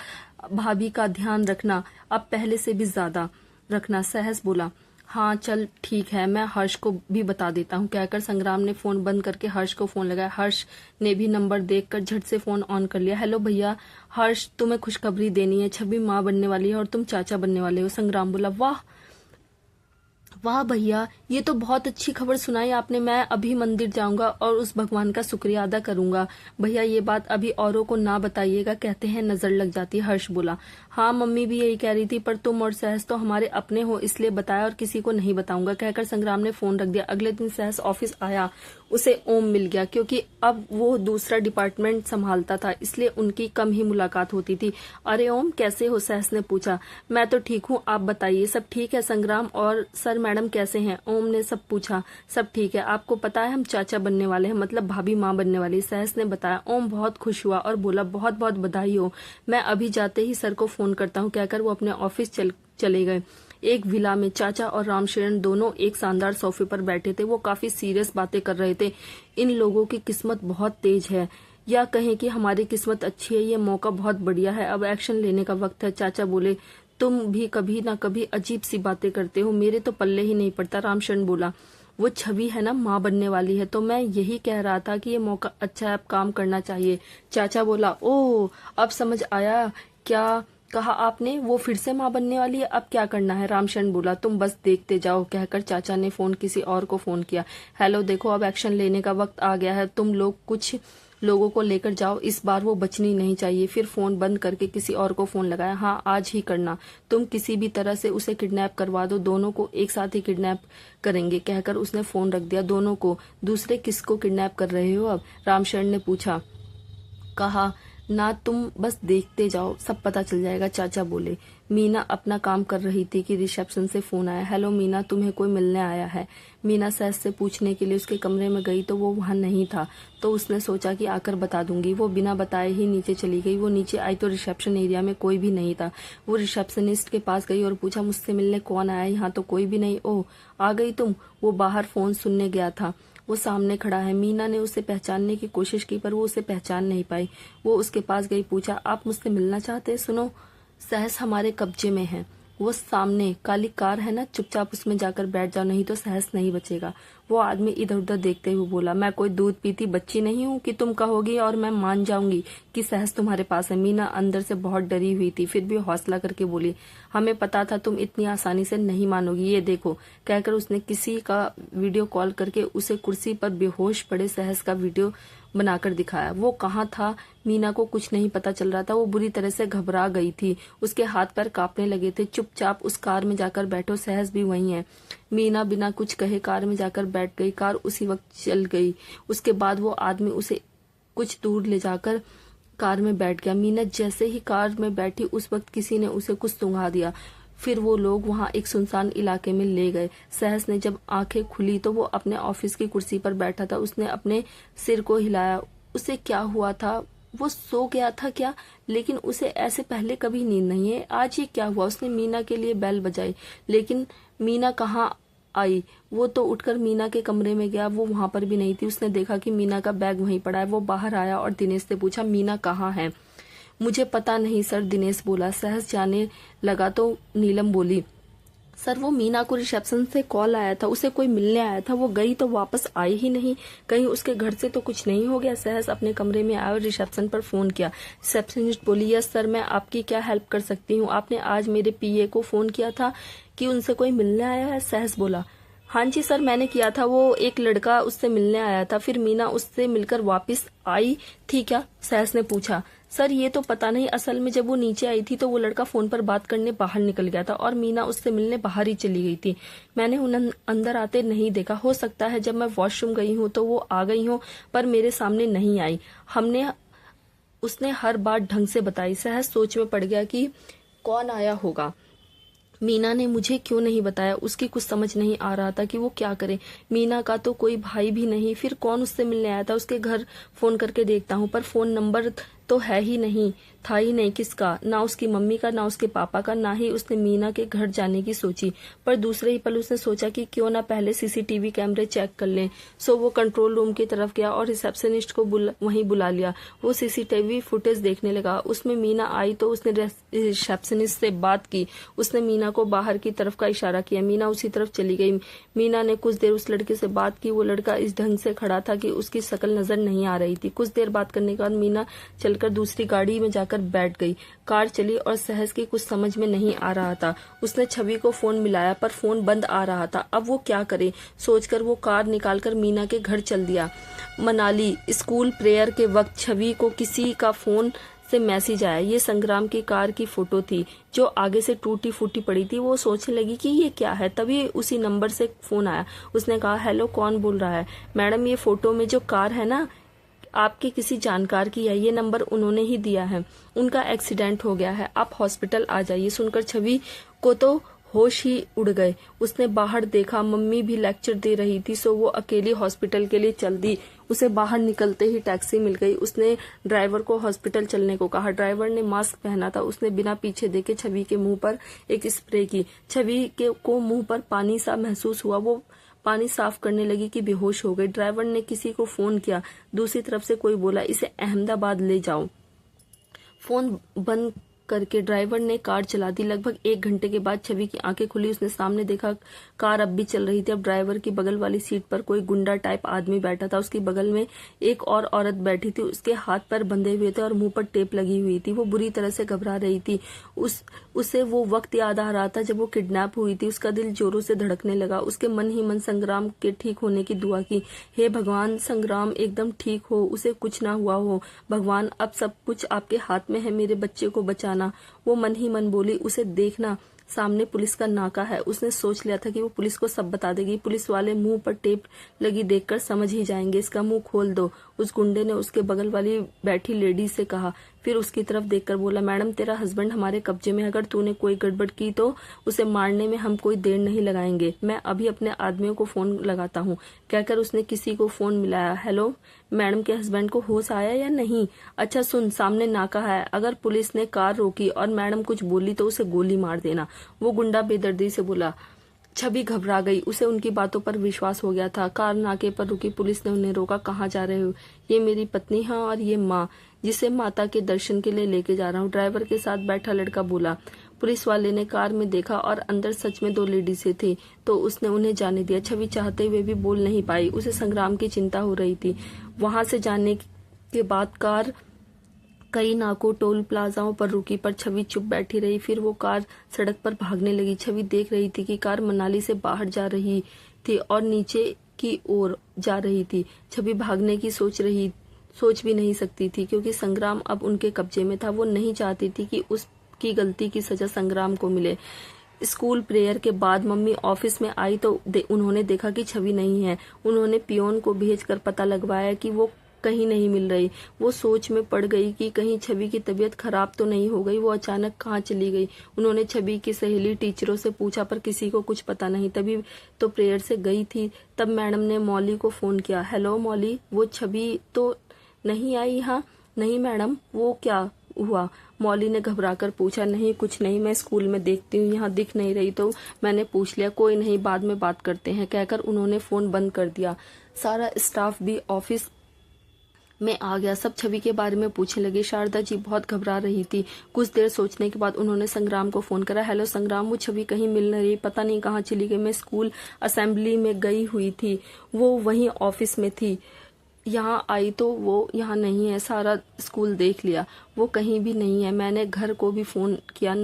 भाभी का ध्यान रखना, अब पहले से भी ज्यादा रखना। सहस बोला, हाँ चल ठीक है, मैं हर्ष को भी बता देता हूँ। कहकर संग्राम ने फोन बंद करके हर्ष को फोन लगाया। हर्ष ने भी नंबर देखकर झट से फोन ऑन कर लिया। हेलो भैया, हर्ष तुम्हें खुशखबरी देनी है, छवि माँ बनने वाली है और तुम चाचा बनने वाले हो। संग्राम बोला, वाह भैया, ये तो बहुत अच्छी खबर सुनाई आपने। मैं अभी मंदिर जाऊंगा और उस भगवान का शुक्रिया अदा करूंगा। भैया ये बात अभी औरों को ना बताइएगा, कहते हैं नजर लग जाती है। हर्ष बोला, हाँ मम्मी भी यही कह रही थी, पर तुम और सहस तो हमारे अपने हो, इसलिए बताया और किसी को नहीं बताऊंगा। कहकर संग्राम ने फोन रख दिया। अगले दिन सहस ऑफिस आया। उसे ओम मिल गया, क्योंकि अब वो दूसरा डिपार्टमेंट संभालता था, इसलिए उनकी कम ही मुलाकात होती थी। अरे ओम कैसे हो? सहस ने पूछा। मैं तो ठीक हूँ, आप बताइए, सब ठीक है? संग्राम और सर मैडम कैसे हैं? ओम ने सब पूछा। सब ठीक है। आपको पता है हम चाचा बनने वाले हैं, मतलब भाभी माँ बनने वाली। सहस ने बताया। ओम बहुत खुश हुआ और बोला, बहुत बहुत बधाई हो, मैं अभी जाते ही सर को फोन करता हूँ। कहकर वो अपने ऑफिस चले गए। एक विला में चाचा और रामशरण दोनों एक शानदार सोफे पर बैठे थे। वो काफी सीरियस बातें कर रहे थे। इन लोगों की किस्मत बहुत तेज है, या कहें कि हमारी किस्मत अच्छी है। ये मौका बहुत बढ़िया है, अब एक्शन लेने का वक्त है। चाचा बोले, तुम भी कभी ना कभी अजीब सी बातें करते हो, मेरे तो पल्ले ही नहीं पड़ता। रामशरण बोला, वो छवि है ना, माँ बनने वाली है, तो मैं यही कह रहा था कि ये मौका अच्छा है, अब काम करना चाहिए। चाचा बोला, ओह अब समझ आया, क्या कहा आपने? वो फिर से माँ बनने वाली है, अब क्या करना है? रामशरण बोला, तुम बस देखते जाओ। कहकर चाचा ने फोन किसी और को फोन किया। हेलो, देखो अब एक्शन लेने का वक्त आ गया है, तुम लोग कुछ लोगों को लेकर जाओ, इस बार वो बचनी नहीं चाहिए। फिर फोन बंद करके किसी और को फोन लगाया। हाँ, आज ही करना, तुम किसी भी तरह से उसे किडनैप करवा दो, दोनों को एक साथ ही किडनैप करेंगे। कहकर उसने फोन रख दिया। दोनों को? दूसरे किसको किडनैप कर रहे हो अब? रामशरण ने पूछा। कहा ना, तुम बस देखते जाओ, सब पता चल जाएगा। चाचा बोले। मीना अपना काम कर रही थी कि रिसेप्शन से फोन आया। हेलो मीना, तुम्हें कोई मिलने आया है? मीना सहज से पूछने के लिए उसके कमरे में गई तो वो वहां नहीं था, तो उसने सोचा कि आकर बता दूंगी। वो बिना बताए ही नीचे चली गई। वो नीचे आई तो रिसेप्शन एरिया में कोई भी नहीं था। वो रिसेप्शनिस्ट के पास गई और पूछा, मुझसे मिलने कौन आया? यहाँ तो कोई भी नहीं। ओह, आ गई तुम? वो बाहर फोन सुनने गया था, वो सामने खड़ा है। मीना ने उसे पहचानने की कोशिश की पर वो उसे पहचान नहीं पाई। वो उसके पास गई, पूछा, आप मुझसे मिलना चाहते हैं? सुनो, सहस हमारे कब्जे में है। वो सामने काली कार है ना, चुपचाप उसमें जाकर बैठ जाओ, नहीं तो सहस नहीं बचेगा। वो आदमी इधर उधर देखते हुए बोला, मैं कोई दूध पीती बच्ची नहीं हूँ कि तुम कहोगी और मैं मान जाऊंगी कि सहस तुम्हारे पास है। मीना अंदर से बहुत डरी हुई थी, फिर भी हौसला करके बोली, हमें पता था तुम इतनी आसानी से नहीं मानोगी, ये देखो। कहकर उसने किसी का वीडियो कॉल करके उसे कुर्सी पर बेहोश पड़े सहस का वीडियो बनाकर दिखाया। वो कहाँ था? मीना को कुछ नहीं पता चल रहा था। वो बुरी तरह से घबरा गई थी, उसके हाथ पैर कांपने लगे थे। चुपचाप उस कार में जाकर बैठो, सहस भी वही है। मीना बिना कुछ कहे कार में जाकर बैठ गई। कार उसी वक्त चल गई। उसके बाद वो आदमी उसे कुछ दूर ले जाकर कार में बैठ गया। मीना जैसे ही कार में बैठी उस वक्त किसी ने उसे कुछ सुंघा दिया। फिर वो लोग वहां एक सुनसान इलाके में ले गए। सहस ने जब आंखें खुली तो वो अपने ऑफिस की कुर्सी पर बैठा था। उसने अपने सिर को हिलाया। उसे क्या हुआ था? वो सो गया था क्या? लेकिन उसे ऐसे पहले कभी नींद नहीं है, आज ये क्या हुआ? उसने मीना के लिए बेल बजाई, लेकिन मीना कहाँ आई? वो तो उठकर मीना के कमरे में गया, वो वहां पर भी नहीं थी। उसने देखा कि मीना का बैग वहीं पड़ा है। वो बाहर आया और दिनेश से पूछा, मीना कहाँ है? मुझे पता नहीं सर, दिनेश बोला। सहस जाने लगा तो नीलम बोली, सर वो मीना को रिसेप्शन से कॉल आया था, उसे कोई मिलने आया था, वो गई तो वापस आई ही नहीं। कहीं उसके घर से तो कुछ नहीं हो गया? सहस अपने कमरे में आया और रिसेप्शन पर फोन किया। रिसेप्शनिस्ट बोली, यस सर, मैं आपकी क्या हेल्प कर सकती हूँ? आपने आज मेरे पीए को फोन किया था कि उनसे कोई मिलने आया है? सहस बोला, हाँ जी सर, मैंने किया था। वो एक लड़का उससे मिलने आया था, फिर मीना उससे मिलकर वापस आई थी क्या? सहस ने पूछा। सर ये तो पता नहीं, असल में जब वो नीचे आई थी तो वो लड़का फोन पर बात करने बाहर निकल गया था और मीना उससे मिलने बाहर ही चली गई थी। मैंने उन्हें अंदर आते नहीं देखा। हो सकता है जब मैं वॉशरूम गई हूँ तो वो आ गई हो, पर मेरे सामने नहीं आई। उसने हर बात ढंग से बताई। सहस सोच में पड़ गया कि कौन आया होगा। मीना ने मुझे क्यों नहीं बताया? उसकी कुछ समझ नहीं आ रहा था कि वो क्या करे। मीना का तो कोई भाई भी नहीं, फिर कौन उससे मिलने आया था? उसके घर फोन करके देखता हूँ, पर फोन नंबर तो है ही नहीं, था ही नहीं। किसका? ना उसकी मम्मी का, ना उसके पापा का, ना ही उसने मीना के घर जाने की सोची। पर दूसरे ही पल उसने सोचा कि क्यों ना पहले सीसीटीवी कैमरे चेक कर लें। सो वो कंट्रोल रूम की तरफ गया और रिसेप्शनिस्ट को वहीं बुला लिया। वो सीसीटीवी फुटेज देखने लगा। उसमें मीना आई तो उसने रिसेप्शनिस्ट से बात की। उसने मीना को बाहर की तरफ का इशारा किया। मीना उसी तरफ चली गई। मीना ने कुछ देर उस लड़के से बात की। वो लड़का इस ढंग से खड़ा था कि उसकी शक्ल नजर नहीं आ रही थी। कुछ देर बात करने के बाद मीना चलकर दूसरी गाड़ी में जाकर बैठ गई। कार चली और सहस की कुछ समझ में नहीं आ रहा था। उसने छवि को फोन मिलाया पर फोन बंद आ रहा था। अब वो क्या करे, सोचकर वो कार निकालकर मीना के घर चल दिया। मनाली स्कूल प्रेयर के वक्त छवि को किसी का फोन से मैसेज आया। ये संग्राम की कार की फोटो थी जो आगे से टूटी फूटी पड़ी थी। वो सोचने लगी कि ये क्या है, तभी उसी नंबर से फोन आया। उसने कहा, हेलो, कौन बोल रहा है? मैडम, ये फोटो में जो कार है ना, आपके किसी जानकार की है, ये नंबर उन्होंने ही दिया है। उनका एक्सीडेंट हो गया है, आप हॉस्पिटल आ जाइए। सुनकर छवि को तो होश ही उड़ गए। उसने बाहर देखा, मम्मी भी लेक्चर दे रही थी, सो वो अकेली हॉस्पिटल के लिए चल दी। उसे बाहर निकलते ही टैक्सी मिल गई। उसने ड्राइवर को हॉस्पिटल चलने को कहा। ड्राइवर ने मास्क पहना था। उसने बिना पीछे देखे छवि के मुंह पर एक स्प्रे की। छवि को मुंह पर पानी सा महसूस हुआ। वो पानी साफ करने लगी कि बेहोश हो गई। ड्राइवर ने किसी को फोन किया। दूसरी तरफ से कोई बोला, इसे अहमदाबाद ले जाओ। फोन बंद करके ड्राइवर ने कार चला दी। लगभग 1 घंटे के बाद छवि की आंखें खुली। उसने सामने देखा, कार अब भी चल रही थी। अब ड्राइवर की बगल वाली सीट पर कोई गुंडा टाइप आदमी बैठा था। उसकी बगल में एक और औरत बैठी थी। उसके हाथ पैर बंधे हुए थे और मुंह पर टेप लगी हुई थी। वो बुरी तरह से घबरा रही थी। उसे वो वक्त याद आ रहा था जब वो किडनैप हुई थी। उसका दिल जोरों से धड़कने लगा। उसके मन ही मन संग्राम के ठीक होने की दुआ की। हे भगवान, संग्राम एकदम ठीक हो, उसे कुछ ना हुआ हो। भगवान, अब सब कुछ आपके हाथ में है, मेरे बच्चे को बचाना। वो मन ही मन बोली। उसे देखना, सामने पुलिस का नाका है। उसने सोच लिया था कि वो पुलिस को सब बता देगी। पुलिस वाले मुंह पर टेप लगी देखकर समझ ही जाएंगे। इसका मुंह खोल दो, उस गुंडे ने उसके बगल वाली बैठी लेडी से कहा। फिर उसकी तरफ देखकर बोला, मैडम, तेरा हस्बैंड हमारे कब्जे में है। अगर तूने कोई गड़बड़ की तो उसे मारने में हम कोई देर नहीं लगाएंगे। मैं अभी अपने आदमियों को फोन लगाता हूँ। कहकर उसने किसी को फोन मिलाया। हेलो, मैडम के हस्बैंड को होश आया या नहीं? अच्छा सुन, सामने नाका है। अगर पुलिस ने कार रोकी और मैडम कुछ बोली तो उसे गोली मार देना। वो गुंडा बेदर्दी से बोला। छवि घबरा गई। उसे उनकी बातों पर विश्वास हो गया था। कार नाके पर रुकी। पुलिस ने उन्हें रोका। कहाँ जा रहे हो? ये मेरी पत्नी है और ये माँ, जिसे माता के दर्शन के लिए लेके जा रहा हूँ, ड्राइवर के साथ बैठा लड़का बोला। पुलिस वाले ने कार में देखा और अंदर सच में 2 लेडीज थे, तो उसने उन्हें जाने दिया। छवि चाहते हुए भी बोल नहीं पाई। उसे संग्राम की चिंता हो रही थी। वहां से जाने के बाद कार कई नाकों, टोल प्लाजाओं पर रुकी, पर छवि चुप बैठी रही। फिर वो कार सड़क पर भागने लगी। छवि देख रही थी कि कार मनाली से बाहर जा रही थी और नीचे की ओर जा रही थी। छवि भागने की सोच भी नहीं सकती थी, क्योंकि संग्राम अब उनके कब्जे में था। वो नहीं चाहती थी कि उसकी गलती की सजा संग्राम को मिले। स्कूल प्रेयर के बाद मम्मी ऑफिस में आई तो उन्होंने देखा कि छवि नहीं है। उन्होंने पियोन को भेजकर पता लगवाया कि वो कहीं नहीं मिल रही। वो सोच में पड़ गई कि कहीं छवि की तबीयत खराब तो नहीं हो गई। वो अचानक कहाँ चली गई? उन्होंने छवि की सहेली, टीचरों से पूछा, पर किसी को कुछ पता नहीं। तभी तो प्रेयर से गई थी। तब मैडम ने मौली को फोन किया। हेलो मौली, वो छवि तो नहीं आई यहाँ? नहीं मैडम, वो क्या हुआ? मौली ने घबराकर पूछा। नहीं, कुछ नहीं, मैं स्कूल में देखती हूँ, यहाँ दिख नहीं रही तो मैंने पूछ लिया। कोई नहीं, बाद में बात करते हैं, कहकर उन्होंने फोन बंद कर दिया। सारा स्टाफ भी ऑफिस में आ गया। सब छवि के बारे में पूछने लगे। शारदा जी बहुत घबरा रही थी। कुछ देर सोचने के बाद उन्होंने संग्राम को फोन करा। हेलो संग्राम, वो छवि कहीं मिल नहीं रही, पता नहीं कहाँ चली गई। मैं स्कूल असेंबली में गई हुई थी, वो वहीं ऑफिस में थी। यहाँ आई तो वो यहाँ नहीं है। सारा स्कूल देख लिया, वो कहीं भी नहीं है। मैंने घर को भी फोन किया,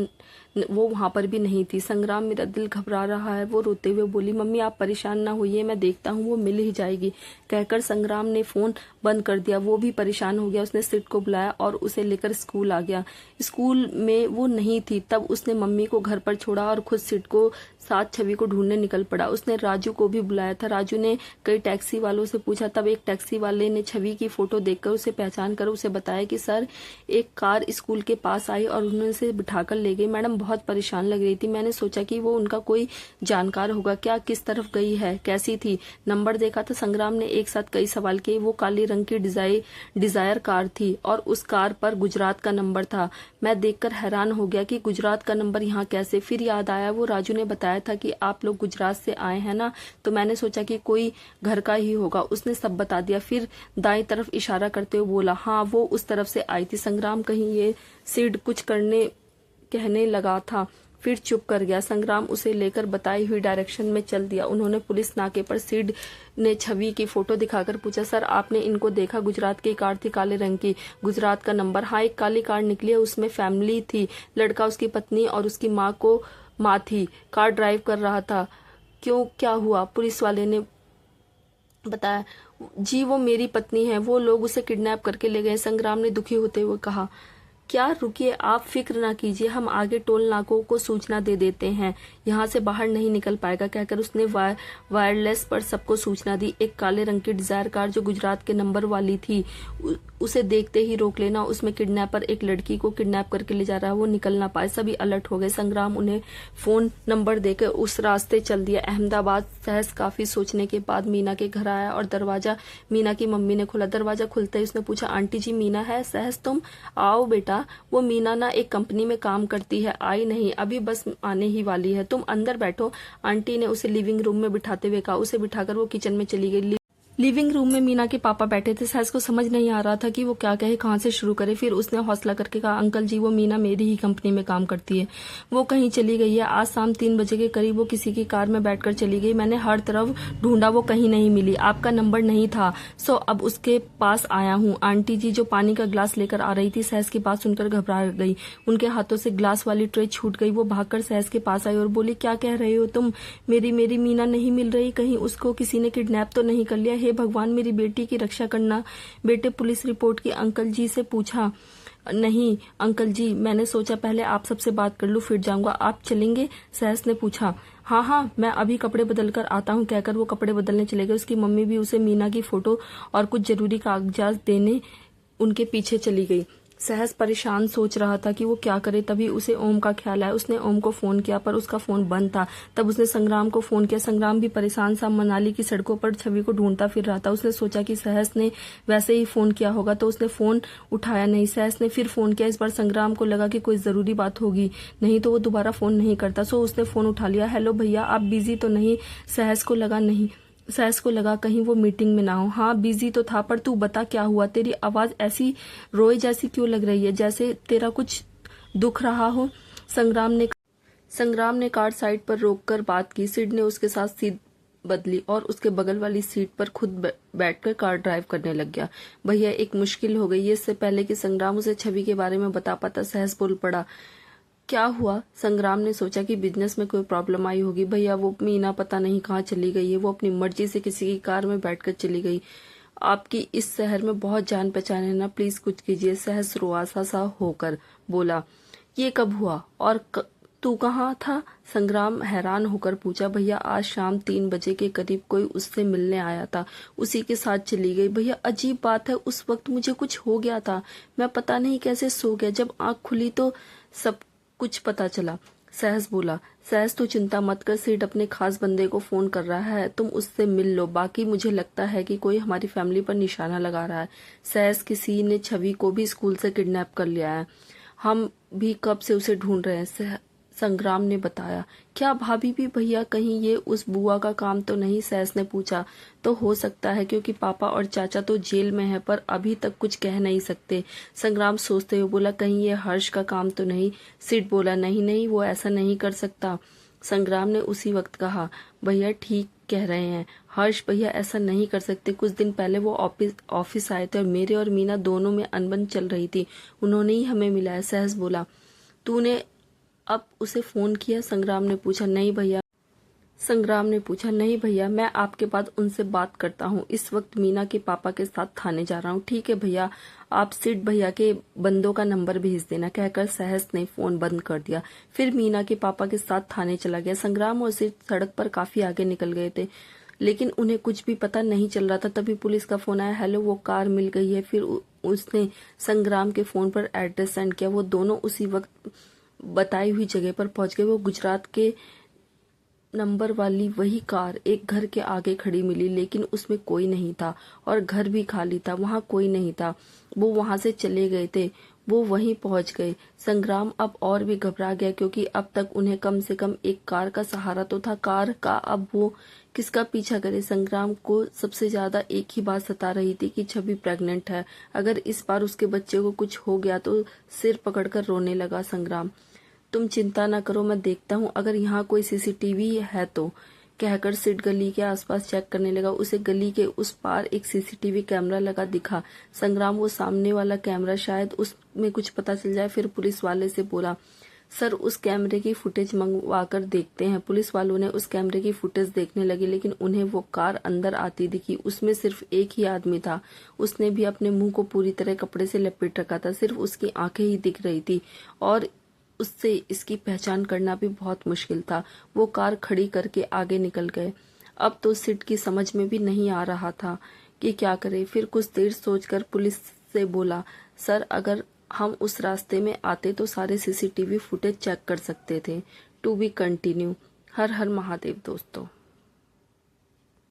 वो वहां पर भी नहीं थी। संग्राम, मेरा दिल घबरा रहा है। वो रोते हुए बोली। मम्मी आप परेशान ना होइए, मैं देखता हूँ, वो मिल ही जाएगी। कहकर संग्राम ने फोन बंद कर दिया। वो भी परेशान हो गया। उसने सिड को बुलाया और उसे लेकर स्कूल आ गया। स्कूल में वो नहीं थी। तब उसने मम्मी को घर पर छोड़ा और खुद सिड को साथ छवि को ढूंढने निकल पड़ा। उसने राजू को भी बुलाया था। राजू ने कई टैक्सी वालों से पूछा। तब एक टैक्सी वाले ने छवि की फोटो देखकर उसे पहचान कर उसे बताया कि सर, एक कार स्कूल के पास आई और उन्होंने उसे बिठाकर ले गई। मैडम बहुत परेशान लग रही थी। मैंने सोचा कि वो उनका कोई जानकार होगा। क्या, किस तरफ गई है, कैसी थी? नंबर देखा था? संग्राम ने एक साथ कई सवाल किए। वो काले रंग की डिजायर कार थी और उस कार पर गुजरात का नंबर था। मैं देखकर हैरान हो गया कि गुजरात का नंबर यहाँ कैसे? फिर याद आया, वो राजू ने बताया था कि आप लोग गुजरात से आए हैं ना, तो मैंने सोचा कि कोई घर का ही होगा। उसने सब बता दिया। फिर दाईं तरफ इशारा करते हुए बोला, हाँ वो उस तरफ से आई थी। संग्राम कहीं ये सिड कुछ कहने लगा था, फिर चुप कर गया। संग्राम उसे लेकर बताई हुई डायरेक्शन में चल दिया। उन्होंने पुलिस नाके पर सिड ने छवि की फोटो दिखाकर पूछा, सर आपने इनको देखा? गुजरात की कार थी, काले रंग की, गुजरात का नंबर। हाँ, एक काली कार निकली है, उसमें फैमिली थी, लड़का, उसकी पत्नी और उसकी माँ थी। कार ड्राइव कर रहा था। क्यों, क्या हुआ? पुलिस वाले ने बताया। जी वो मेरी पत्नी है, वो लोग उसे किडनैप करके ले गए। संग्राम ने दुखी होते हुए कहा। क्या, रुकिए, आप फिक्र ना कीजिए, हम आगे टोल नाकों को सूचना दे देते हैं, यहाँ से बाहर नहीं निकल पाएगा, कहकर उसने वायरलेस पर सबको सूचना दी। एक काले रंग की डिजायर कार जो गुजरात के नंबर वाली थी, उसे देखते ही रोक लेना, उसमें किडनैपर एक लड़की को किडनैप करके ले जा रहा है, वो निकल ना पाए। सभी अलर्ट हो गए। संग्राम उन्हें फोन नंबर देकर उस रास्ते चल दिया, अहमदाबाद। सहस काफी सोचने के बाद मीना के घर आया और दरवाजा मीना की मम्मी ने खोला। दरवाजा खुलते ही उसने पूछा, आंटी जी मीना है? सहस, तुम आओ बेटा, वो मीना ना एक कंपनी में काम करती है, आई नहीं, अभी बस आने ही वाली है, तुम अंदर बैठो, आंटी ने उसे लिविंग रूम में बिठाते हुए कहा। उसे बिठाकर वो किचन में चली गई। लिविंग रूम में मीना के पापा बैठे थे। सहस को समझ नहीं आ रहा था कि वो क्या कहे, कहाँ से शुरू करे। फिर उसने हौसला करके कहा, अंकल जी, वो मीना मेरी ही कंपनी में काम करती है, वो कहीं चली गई है, आज शाम 3 बजे के करीब वो किसी की कार में बैठकर चली गई, मैंने हर तरफ ढूंढा, वो कहीं नहीं मिली, आपका नंबर नहीं था, सो अब उसके पास आया हूँ। आंटी जी जो पानी का ग्लास लेकर आ रही थी, सहस की बात सुनकर घबरा गई, उनके हाथों से ग्लास वाली ट्रे छूट गई। वो भागकर सहस के पास आई और बोली, क्या कह रहे हो तुम? मेरी मीना नहीं मिल रही, कहीं उसको किसी ने किडनैप तो नहीं कर लिया? हे भगवान, मेरी बेटी की रक्षा करना। बेटे, पुलिस रिपोर्ट की अंकल जी से पूछा? नहीं अंकल जी, मैंने सोचा पहले आप सबसे बात कर लूं, फिर जाऊंगा, आप चलेंगे? सहस ने पूछा। हाँ हाँ, मैं अभी कपड़े बदल कर आता हूँ, कहकर वो कपड़े बदलने चले गए। उसकी मम्मी भी उसे मीना की फोटो और कुछ जरूरी कागजात देने उनके पीछे चली गई। सहस परेशान सोच रहा था कि वो क्या करे, तभी उसे ओम का ख्याल आया। उसने ओम को फोन किया पर उसका फोन बंद था। तब उसने संग्राम को फोन किया। संग्राम भी परेशान सा मनाली की सड़कों पर छवि को ढूंढता फिर रहा था। उसने सोचा कि सहस ने वैसे ही फोन किया होगा, तो उसने फोन उठाया नहीं। सहस ने फिर फोन किया। इस बार संग्राम को लगा कि कोई जरूरी बात होगी, नहीं तो वो दोबारा फोन नहीं करता, सो उसने फोन उठा लिया। हेलो भैया, आप बिजी तो नहीं? सहस को लगा कहीं वो मीटिंग में ना हो। हाँ बिजी तो था, पर तू बता क्या हुआ? तेरी आवाज ऐसी रोए जैसी क्यों लग रही है, जैसे तेरा कुछ दुख रहा हो? संग्राम ने कार साइड पर रोककर बात की। सिड ने उसके साथ सीट बदली और उसके बगल वाली सीट पर खुद बैठकर कार ड्राइव करने लग गया। भैया, एक मुश्किल हो गई है। इससे पहले कि संग्राम उसे छवि के बारे में बता पाता, सहस बोल पड़ा। क्या हुआ? संग्राम ने सोचा कि बिजनेस में कोई प्रॉब्लम आई होगी। भैया, वो मीना पता नहीं कहाँ चली गई है, वो अपनी मर्जी से किसी की कार में बैठकर चली गई। आपकी इस शहर में बहुत जान पहचान है ना, प्लीज कुछ कीजिए। सहस रुआसा सा होकर बोला। ये कब हुआ और तू कहाँ था? संग्राम हैरान होकर पूछा। भैया, आज शाम 3 बजे के करीब कोई उससे मिलने आया था, उसी के साथ चली गई। भैया, अजीब बात है, उस वक्त मुझे कुछ हो गया था, मैं पता नहीं कैसे सो गया, जब आंख खुली तो सब कुछ पता चला। सहस बोला। सहस, तू चिंता मत कर, सीट अपने खास बंदे को फोन कर रहा है, तुम उससे मिल लो, बाकी मुझे लगता है कि कोई हमारी फैमिली पर निशाना लगा रहा है। सहस, किसी ने छवि को भी स्कूल से किडनैप कर लिया है, हम भी कब से उसे ढूंढ रहे हैं, संग्राम ने बताया। क्या भाभी भी? भैया, कहीं ये उस बुआ का काम तो नहीं? सहस ने पूछा। तो हो सकता है, क्योंकि पापा और चाचा तो जेल में है, पर अभी तक कुछ कह नहीं सकते। संग्राम सोचते हुए बोला, कहीं ये हर्ष का काम तो नहीं? सिड बोला, नहीं नहीं, वो ऐसा नहीं कर सकता। संग्राम ने उसी वक्त कहा, भैया ठीक कह रहे हैं, हर्ष भैया ऐसा नहीं कर सकते। कुछ दिन पहले वो ऑफिस आए थे और मेरे और मीना दोनों में अनबन चल रही थी, उन्होंने ही हमें मिलाया। सहस बोला। तूने अब उसे फोन किया? संग्राम ने पूछा। नहीं भैया, मैं आपके बाद उनसे बात करता हूँ, इस वक्त मीना के पापा के साथ थाने जा रहा हूँ। ठीक है भैया, आप सिड भैया के बंदों का नंबर भेज देना, कहकर सहस ने फोन बंद कर दिया। फिर मीना के पापा के साथ थाने चला गया। संग्राम और सिड सड़क पर काफी आगे निकल गए थे, लेकिन उन्हें कुछ भी पता नहीं चल रहा था। तभी पुलिस का फोन आया। हेलो, वो कार मिल गई है। फिर उसने संग्राम के फोन पर एड्रेस सेंड किया। वो दोनों उसी वक्त बताई हुई जगह पर पहुंच गए। वो गुजरात के नंबर वाली वही कार एक घर के आगे खड़ी मिली, लेकिन उसमें कोई नहीं था और घर भी खाली था, वहां कोई नहीं था। वो वहां से चले गए थे, वो वहीं पहुंच गए। संग्राम अब और भी घबरा गया, क्योंकि अब तक उन्हें कम से कम एक कार का सहारा तो था। कार का अब वो किसका पीछा करे? संग्राम को सबसे ज्यादा एक ही बात सता रही थी कि छवि प्रेग्नेंट है। अगर इस बार उसके बच्चे को कुछ हो गया तो सिर पकड़कर रोने लगा संग्राम। तुम चिंता न करो, मैं देखता हूँ अगर यहाँ कोई सीसीटीवी है तो, कहकर सिड गली के आसपास चेक करने लगा। उसे गली के उस पार एक सीसीटीवी कैमरा लगा दिखा। संग्राम वो सामने वाला कैमरा, शायद उसमें कुछ पता चल जाए। फिर पुलिस वाले से बोला, सर उस कैमरे की फुटेज मंगवा कर देखते हैं। पुलिस वालों ने उस कैमरे की फुटेज देखने लगे, लेकिन उन्हें वो कार अंदर आती दिखी। उसमें सिर्फ एक ही आदमी था। उसने भी अपने मुंह को पूरी तरह कपड़े से लपेट रखा था, सिर्फ उसकी आंखें ही दिख रही थी और उससे इसकी पहचान करना भी बहुत मुश्किल था। वो कार खड़ी करके आगे निकल गए। अब तो सिड की समझ में भी नहीं आ रहा था कि क्या करे। फिर कुछ देर सोचकर पुलिस से बोला, सर अगर हम उस रास्ते में आते तो सारे सीसीटीवी फुटेज चेक कर सकते थे। To be continue. हर हर महादेव दोस्तों।